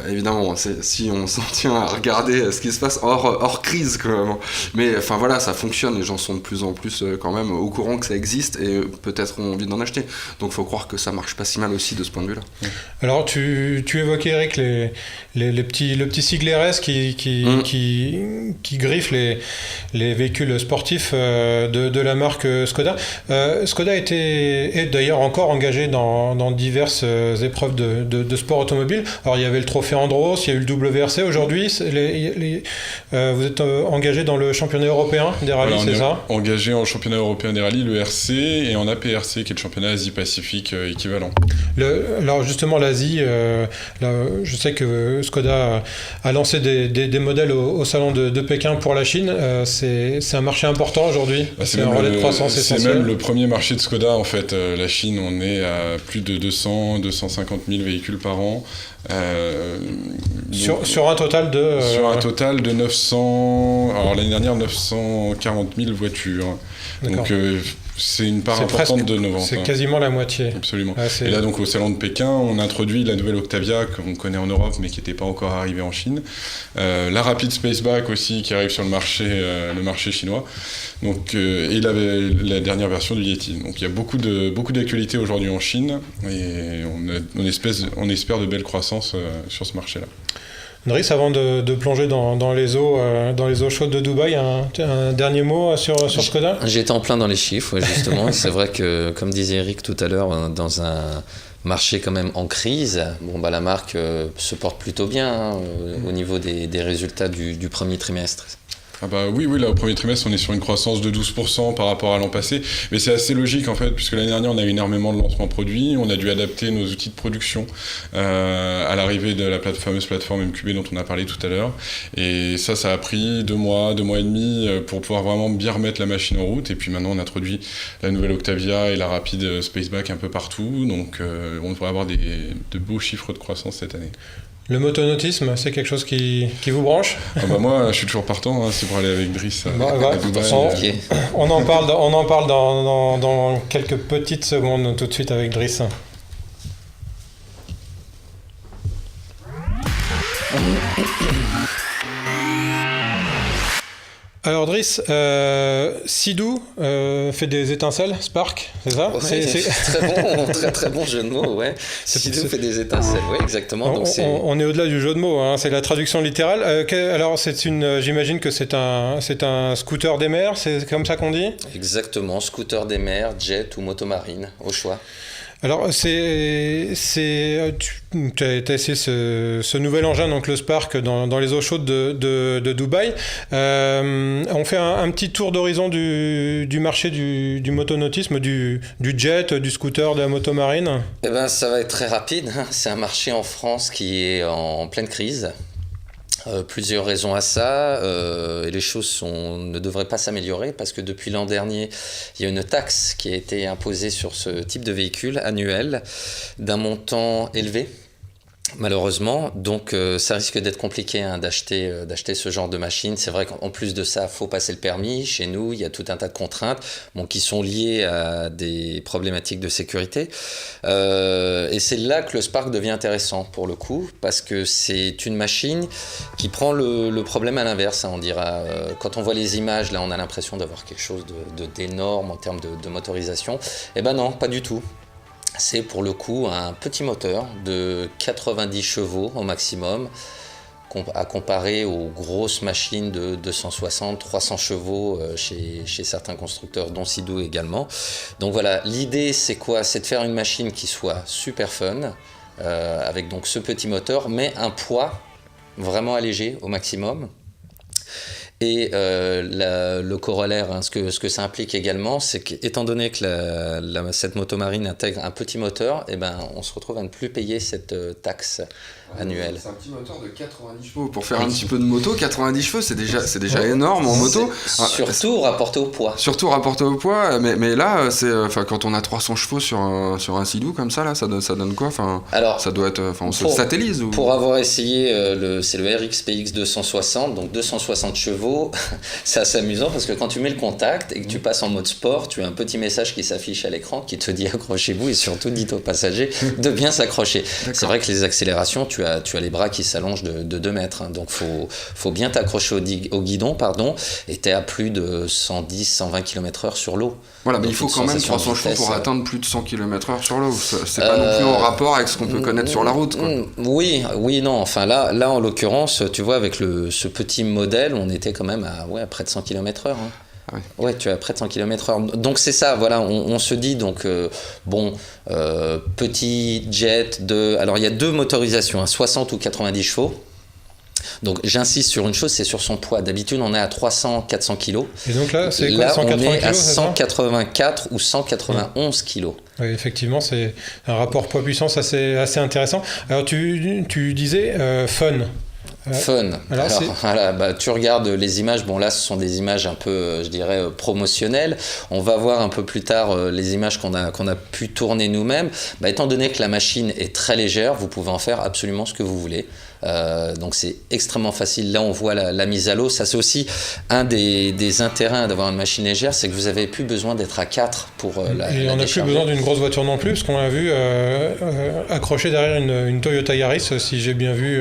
évidemment, si on s'en tient à regarder ce qui se passe hors crise quand même. Mais voilà, ça fonctionne, les gens sont de plus en plus quand même au courant que ça existe et peut-être ont envie d'en acheter. Donc il faut croire que ça marche pas si mal aussi de ce point de vue-là. Alors tu évoquais, Eric, le petit sigle RS qui griffe les véhicules sportifs de la marque Skoda. Skoda est d'ailleurs encore engagé dans diverses épreuves de sport automobile. Alors il y avait le trophée Andros, il y a eu le WRC. Aujourd'hui, vous êtes engagé dans le championnat européen des rallyes, c'est ça ? Engagé en championnat européen des rallyes, le RC, et en APRC, qui est le championnat Asie-Pacifique équivalent. Alors justement, l'Asie, je sais que Skoda a lancé des modèles au salon de Pékin pour la Chine. C'est un marché important aujourd'hui. C'est un relais de croissance essentiel. C'est même le premier marché de Skoda en fait. La Chine, on est à plus de 250 000 véhicules par an. Sur un total de... Sur un total de 900... Alors l'année dernière, 940 000 voitures. D'accord. Donc c'est une part importante de nos ventes. C'est quasiment la moitié. Absolument. Et là, donc, au salon de Pékin, on introduit la nouvelle Octavia qu'on connaît en Europe, mais qui n'était pas encore arrivée en Chine. La Rapid Spaceback aussi, qui arrive sur le marché chinois. Donc, et la dernière version du Yeti. Donc, il y a beaucoup d'actualités aujourd'hui en Chine, et on espère de belles croissances sur ce marché-là. Driss, avant de plonger dans les eaux chaudes de Dubaï, un dernier mot sur Skoda ? J'étais en plein dans les chiffres, justement. C'est vrai que, comme disait Eric tout à l'heure, dans un marché quand même en crise, la marque se porte plutôt bien au niveau des résultats du premier trimestre. Ah bah oui, là au premier trimestre on est sur une croissance de 12% par rapport à l'an passé, mais c'est assez logique en fait, puisque l'année dernière on a eu énormément de lancements produits, on a dû adapter nos outils de production à l'arrivée de la fameuse plateforme MQB dont on a parlé tout à l'heure, et ça a pris 2 mois et demi pour pouvoir vraiment bien remettre la machine en route, et puis maintenant on introduit la nouvelle Octavia et la Rapid Spaceback un peu partout, donc on devrait avoir de beaux chiffres de croissance cette année. Le motonautisme, c'est quelque chose qui vous branche ? Moi, je suis toujours partant, c'est pour aller avec Driss à Dubaï. On en parle dans quelques petites secondes, tout de suite avec Driss. Alors Driss, Sidou fait des étincelles, Spark, c'est ça ? Ouais, c'est très bon jeu de mots, ouais. Sidou fait des étincelles, oui, exactement. On est au-delà du jeu de mots, hein, c'est la traduction littérale. Alors j'imagine que c'est un scooter des mers, c'est comme ça qu'on dit ? Exactement, scooter des mers, jet ou motomarine, au choix. Alors, tu as essayé ce nouvel engin, donc le Spark, dans les eaux chaudes de Dubaï. On fait un petit tour d'horizon du marché du motonautisme, du jet, du scooter, de la motomarine. Ça va être très rapide. C'est un marché en France qui est en pleine crise. Plusieurs raisons à ça, et les choses ne devraient pas s'améliorer parce que depuis l'an dernier, il y a une taxe qui a été imposée sur ce type de véhicule annuel d'un montant élevé. Malheureusement, donc ça risque d'être compliqué d'acheter ce genre de machine. C'est vrai qu'en plus de ça, il faut passer le permis. Chez nous, il y a tout un tas de contraintes qui sont liées à des problématiques de sécurité. Et c'est là que le Spark devient intéressant pour le coup, parce que c'est une machine qui prend le problème à l'inverse. On dira, quand on voit les images, là, on a l'impression d'avoir quelque chose d'énorme en termes de motorisation. Non, pas du tout. C'est pour le coup un petit moteur de 90 chevaux au maximum, à comparer aux grosses machines de 260-300 chevaux chez certains constructeurs, dont Sidou également. Donc voilà, l'idée c'est quoi ? C'est de faire une machine qui soit super fun, avec donc ce petit moteur, mais un poids vraiment allégé au maximum. Et le corollaire, ce que ça implique également, c'est qu'étant donné que cette motomarine intègre un petit moteur, on se retrouve à ne plus payer cette taxe annuel. C'est un petit moteur de 90 chevaux. Pour faire un petit peu de moto, 90 chevaux, c'est déjà énorme en moto. Surtout rapporté au poids. Surtout rapporté au poids, mais là, quand on a 300 chevaux sur un Sea-Doo comme ça, là, ça donne quoi? Alors, ça doit être, on se satellise ou... Pour avoir essayé, c'est le RXPX 260, donc 260 chevaux, c'est assez amusant parce que quand tu mets le contact et que tu passes en mode sport, tu as un petit message qui s'affiche à l'écran qui te dit accrochez-vous et surtout dites aux passagers de bien s'accrocher. C'est vrai que les accélérations, tu as les bras qui s'allongent de 2 mètres, hein, donc faut bien t'accrocher au guidon, et t'es à plus de 110-120 km/h sur l'eau. Voilà, mais il faut quand même 300 chevaux pour atteindre plus de 100 km/h sur l'eau. C'est pas non plus en rapport avec ce qu'on peut connaître sur la route, quoi. Oui, non. Enfin là en l'occurrence, tu vois, avec ce petit modèle, on était quand même à près de 100 km/h. Hein. Ah oui. Ouais, tu es à près de 100 km/h. Donc c'est ça, voilà, on se dit, donc, petit jet alors il y a 2 motorisations, 60 ou 90 chevaux. Donc j'insiste sur une chose, c'est sur son poids. D'habitude on est à 300-400 kg. Et donc là, c'est quoi, 180 on est kg, à 184 ou 191 kg. Oui, effectivement, c'est un rapport poids-puissance assez intéressant. Alors tu disais fun. Fun. Alors voilà, tu regardes les images, là ce sont des images un peu, je dirais, promotionnelles. On va voir un peu plus tard les images qu'on a pu tourner nous-mêmes. Étant donné que la machine est très légère, vous pouvez en faire absolument ce que vous voulez. Donc c'est extrêmement facile. Là on voit la mise à l'eau. Ça c'est aussi un des intérêts d'avoir une machine légère, c'est que vous n'avez plus besoin d'être à 4 pour et on n'a plus besoin d'une grosse voiture non plus, parce qu'on a vu accroché derrière une Toyota Yaris, si j'ai bien vu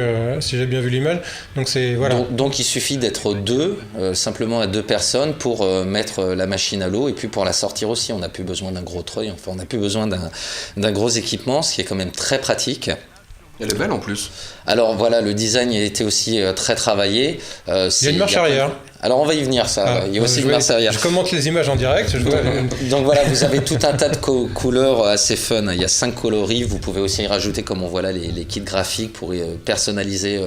l'image. Donc c'est voilà. Donc il suffit d'être 2, simplement à 2 personnes pour mettre la machine à l'eau, et puis pour la sortir aussi. On n'a plus besoin d'un gros treuil. Enfin on n'a plus besoin d'un gros équipement, ce qui est quand même très pratique. Elle est belle en plus. Alors voilà, le design a été aussi très travaillé. Il y a une marche arrière. Alors on va y venir, ça. Il y a aussi une marche arrière. Je commente les images en direct. Donc voilà, vous avez tout un tas de couleurs assez fun. Il y a 5 coloris. Vous pouvez aussi y rajouter, comme on voit là, les kits graphiques pour personnaliser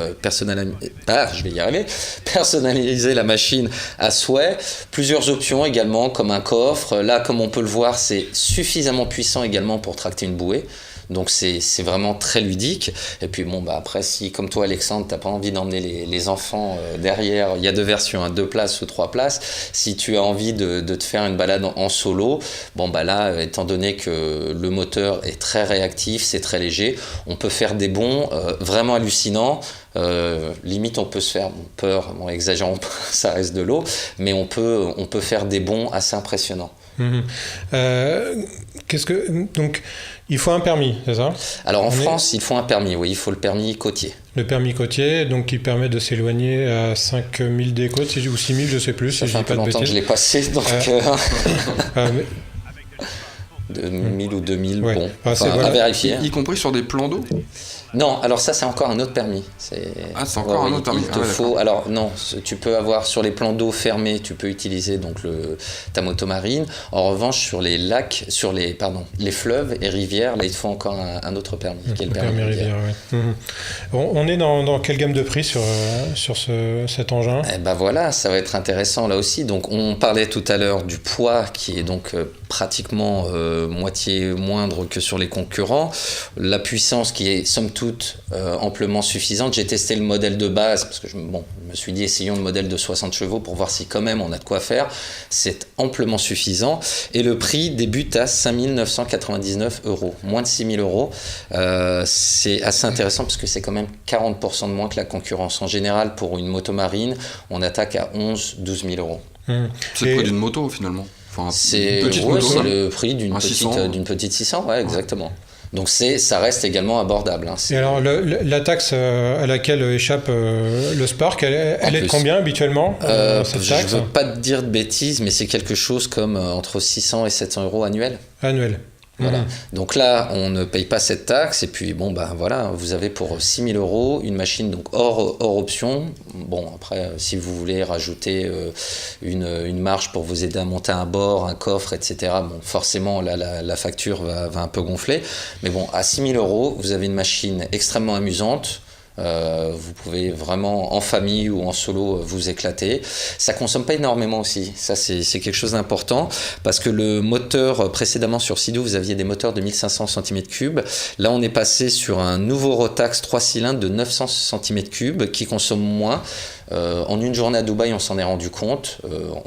la machine à souhait. Plusieurs options également, comme un coffre. Là, comme on peut le voir, c'est suffisamment puissant également pour tracter une bouée. Donc c'est vraiment très ludique. Et puis après, si comme toi Alexandre, t'as pas envie d'emmener les enfants derrière, il y a 2 versions, 2 places ou 3 places. Si tu as envie de te faire une balade en solo, là, étant donné que le moteur est très réactif, c'est très léger, on peut faire des bonds vraiment hallucinants. Limite on peut se faire peur, exagérons pas, ça reste de l'eau, mais on peut faire des bonds assez impressionnants. Donc il faut un permis, c'est ça? Alors en France, il faut un permis, oui, il faut le permis côtier. Le permis côtier, donc qui permet de s'éloigner à 5000 des côtes, ou 6000, je sais plus. Ça fait un peu longtemps que je l'ai passé, donc... de 1000 ou 2000, ouais. À vérifier. Y compris sur des plans d'eau? Non, alors ça c'est encore un autre permis. C'est encore un autre permis. Il te faut. Alors non, tu peux avoir sur les plans d'eau fermés, tu peux utiliser donc ta moto marine. En revanche, sur les lacs, les fleuves et rivières, là il te faut encore un autre permis, qui est le permis rivière. Ouais. On est dans quelle gamme de prix sur cet engin? Voilà, ça va être intéressant là aussi. Donc on parlait tout à l'heure du poids qui est donc pratiquement moitié moindre que sur les concurrents. La puissance qui est somme toute amplement suffisante. J'ai testé le modèle de base parce que je me suis dit essayons le modèle de 60 chevaux pour voir si quand même on a de quoi faire. C'est amplement suffisant et le prix débute à 5 999 €, moins de 6 000 €. C'est assez intéressant parce que c'est quand même 40% de moins que la concurrence. En général, pour une moto marine, on attaque à 12 000 €. C'est le prix d'une moto finalement. C'est le prix d'une petite 600, ouais, exactement. Donc ça reste également abordable. Et alors la taxe à laquelle échappe le Spark, elle est de combien habituellement cette taxe? Je ne veux pas te dire de bêtises, mais c'est quelque chose comme entre 600 et 700 € annuels. Voilà. Donc là, on ne paye pas cette taxe et puis voilà, vous avez pour 6 000 € une machine donc hors option. Après, si vous voulez rajouter une marge pour vous aider à monter un bord, un coffre, etc. Forcément là, la facture va un peu gonfler. Mais à 6 000 €, vous avez une machine extrêmement amusante. Vous pouvez vraiment en famille ou en solo vous éclater. Ça consomme pas énormément aussi. Ça c'est quelque chose d'important parce que le moteur précédemment sur Sea-Doo, vous aviez des moteurs de 1500 cm3. Là on est passé sur un nouveau Rotax 3 cylindres de 900 cm3 qui consomme moins. En une journée à Dubaï, on s'en est rendu compte.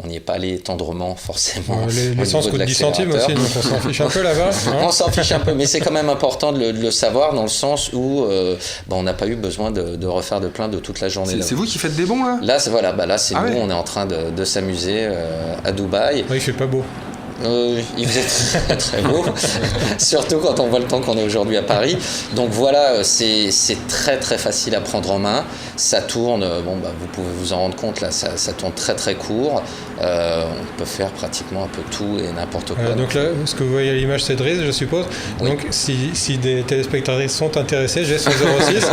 On n'y est pas allé tendrement, forcément. L'essence coûte 10 centimes aussi, donc on s'en fiche un peu là-bas. Hein. On s'en fiche un peu, mais c'est quand même important de le savoir dans le sens où on n'a pas eu besoin de refaire de plein de toute la journée. C'est vous qui faites des bons là ? Là, c'est nous, on est en train de s'amuser à Dubaï. Ouais, il fait pas beau. Il faisait très, très beau, surtout quand on voit le temps qu'on est aujourd'hui à Paris. Donc voilà, c'est très très facile à prendre en main. Ça tourne, vous pouvez vous en rendre compte, là, ça tourne très très court. On peut faire pratiquement un peu tout et n'importe quoi. Donc là, ce que vous voyez à l'image, c'est Driz, je suppose. Oui. Donc si des téléspectatrices sont intéressés, j'ai son 06.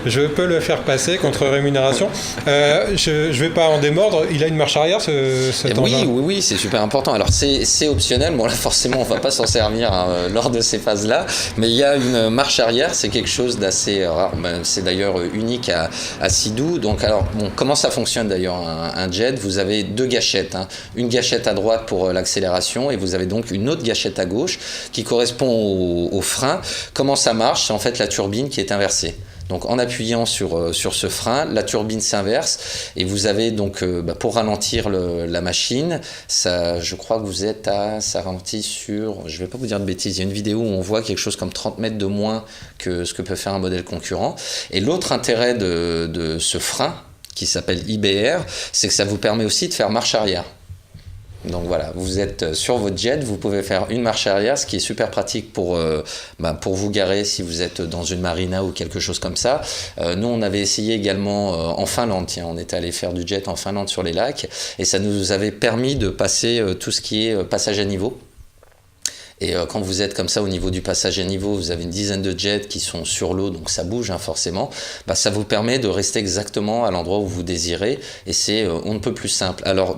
Je peux le faire passer contre rémunération. Je vais pas en démordre. Il a une marche arrière, cet engin. Oui, c'est super important. Alors c'est optionnel. Bon là, forcément, on va pas s'en servir lors de ces phases-là. Mais il y a une marche arrière. C'est quelque chose d'assez rare. C'est d'ailleurs unique à Sea-Doo. Donc alors, comment ça fonctionne d'ailleurs un jet ? Vous avez deux gâchettes. Une gâchette à droite pour l'accélération et vous avez donc une autre gâchette à gauche qui correspond au frein. Comment ça marche ? C'est en fait la turbine qui est inversée. Donc en appuyant sur ce frein, la turbine s'inverse et vous avez donc pour ralentir la machine, ça, je crois que ça ralentit sur, je vais pas vous dire de bêtises, il y a une vidéo où on voit quelque chose comme 30 mètres de moins que ce que peut faire un modèle concurrent. Et l'autre intérêt de ce frein, qui s'appelle IBR, c'est que ça vous permet aussi de faire marche arrière. Donc voilà, vous êtes sur votre jet, vous pouvez faire une marche arrière, ce qui est super pratique pour vous garer si vous êtes dans une marina ou quelque chose comme ça. Nous, on avait essayé également en Finlande, on était allé faire du jet en Finlande sur les lacs, et ça nous avait permis de passer tout ce qui est passage à niveau. Et quand vous êtes comme ça au niveau du passage à niveau, vous avez une dizaine de jets qui sont sur l'eau, donc ça bouge forcément, ça vous permet de rester exactement à l'endroit où vous désirez, et c'est on ne peut plus simple. Alors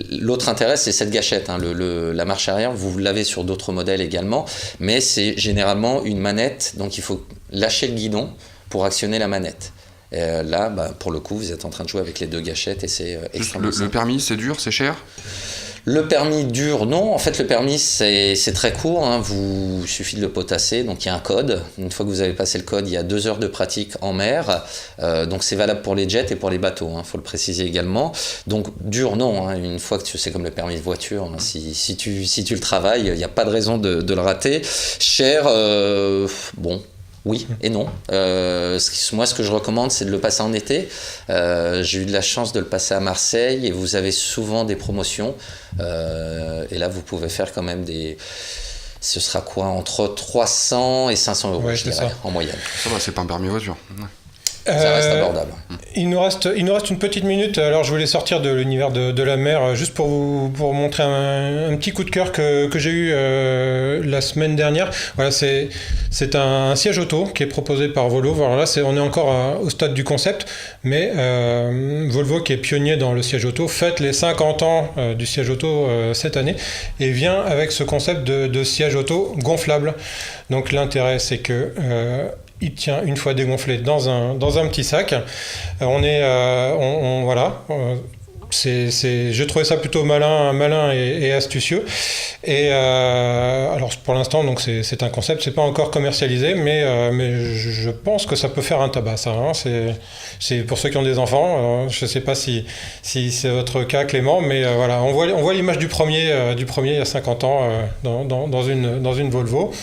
l'autre intérêt, c'est cette gâchette, la marche arrière, vous l'avez sur d'autres modèles également, mais c'est généralement une manette, donc il faut lâcher le guidon pour actionner la manette. Là, pour le coup, vous êtes en train de jouer avec les deux gâchettes et c'est extrêmement simple. Le permis, c'est dur, c'est cher ? Le permis dur, non. En fait, le permis, c'est très court. Il suffit de le potasser. Donc, il y a un code. Une fois que vous avez passé le code, il y a 2 heures de pratique en mer. Donc, c'est valable pour les jets et pour les bateaux. Faut le préciser également. Donc, dur, non. Une fois que c'est comme le permis de voiture. Si tu le travailles, il n'y a pas de raison de le rater. Cher, oui et non. Moi, ce que je recommande, c'est de le passer en été. J'ai eu de la chance de le passer à Marseille et vous avez souvent des promotions. Et là, vous pouvez faire quand même ce sera quoi ? Entre 300 et 500 euros, je dirais, en moyenne. Ça va, c'est pas un permis voiture. Ça reste abordable. Il nous reste une petite minute. Alors, je voulais sortir de l'univers de la mer juste pour montrer un petit coup de cœur que j'ai eu la semaine dernière. Voilà, c'est un siège auto qui est proposé par Volvo. Alors là, on est encore au stade du concept, mais Volvo, qui est pionnier dans le siège auto, fête les 50 ans du siège auto cette année et vient avec ce concept de siège auto gonflable. Donc l'intérêt, c'est que il tient une fois dégonflé dans un petit sac. J'ai trouvé ça plutôt malin et astucieux. Et alors pour l'instant, donc c'est un concept, c'est pas encore commercialisé, mais je pense que ça peut faire un tabac, ça. C'est pour ceux qui ont des enfants. Je sais pas si c'est votre cas, Clément, mais voilà, on voit l'image du premier il y a 50 ans dans une Volvo.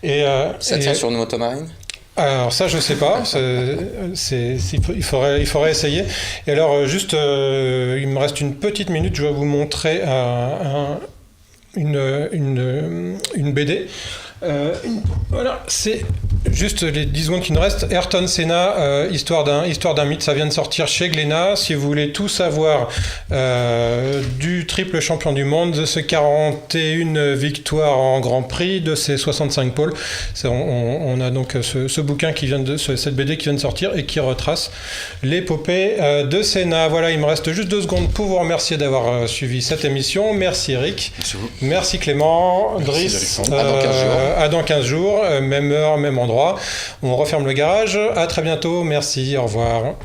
Ça tient sur une motomarine ? Alors ça, je sais pas. Il faudrait essayer. Et alors, juste, il me reste une petite minute. Je vais vous montrer une BD. Voilà, c'est juste les 10 secondes qui nous restent. Ayrton Senna, histoire d'un mythe, ça vient de sortir chez Glénat. Si vous voulez tout savoir du triple champion du monde, de ses 41 victoires en Grand Prix, de ses 65 pôles, on a donc ce bouquin cette BD qui vient de sortir et qui retrace l'épopée de Senna. Voilà, il me reste juste 2 secondes pour vous remercier d'avoir suivi cette émission. Merci Eric. Merci, Merci Clément. Driss. À dans 15 jours. À dans 15 jours, même heure, même endroit. endroit. On referme le garage. À très bientôt. Merci. Au revoir.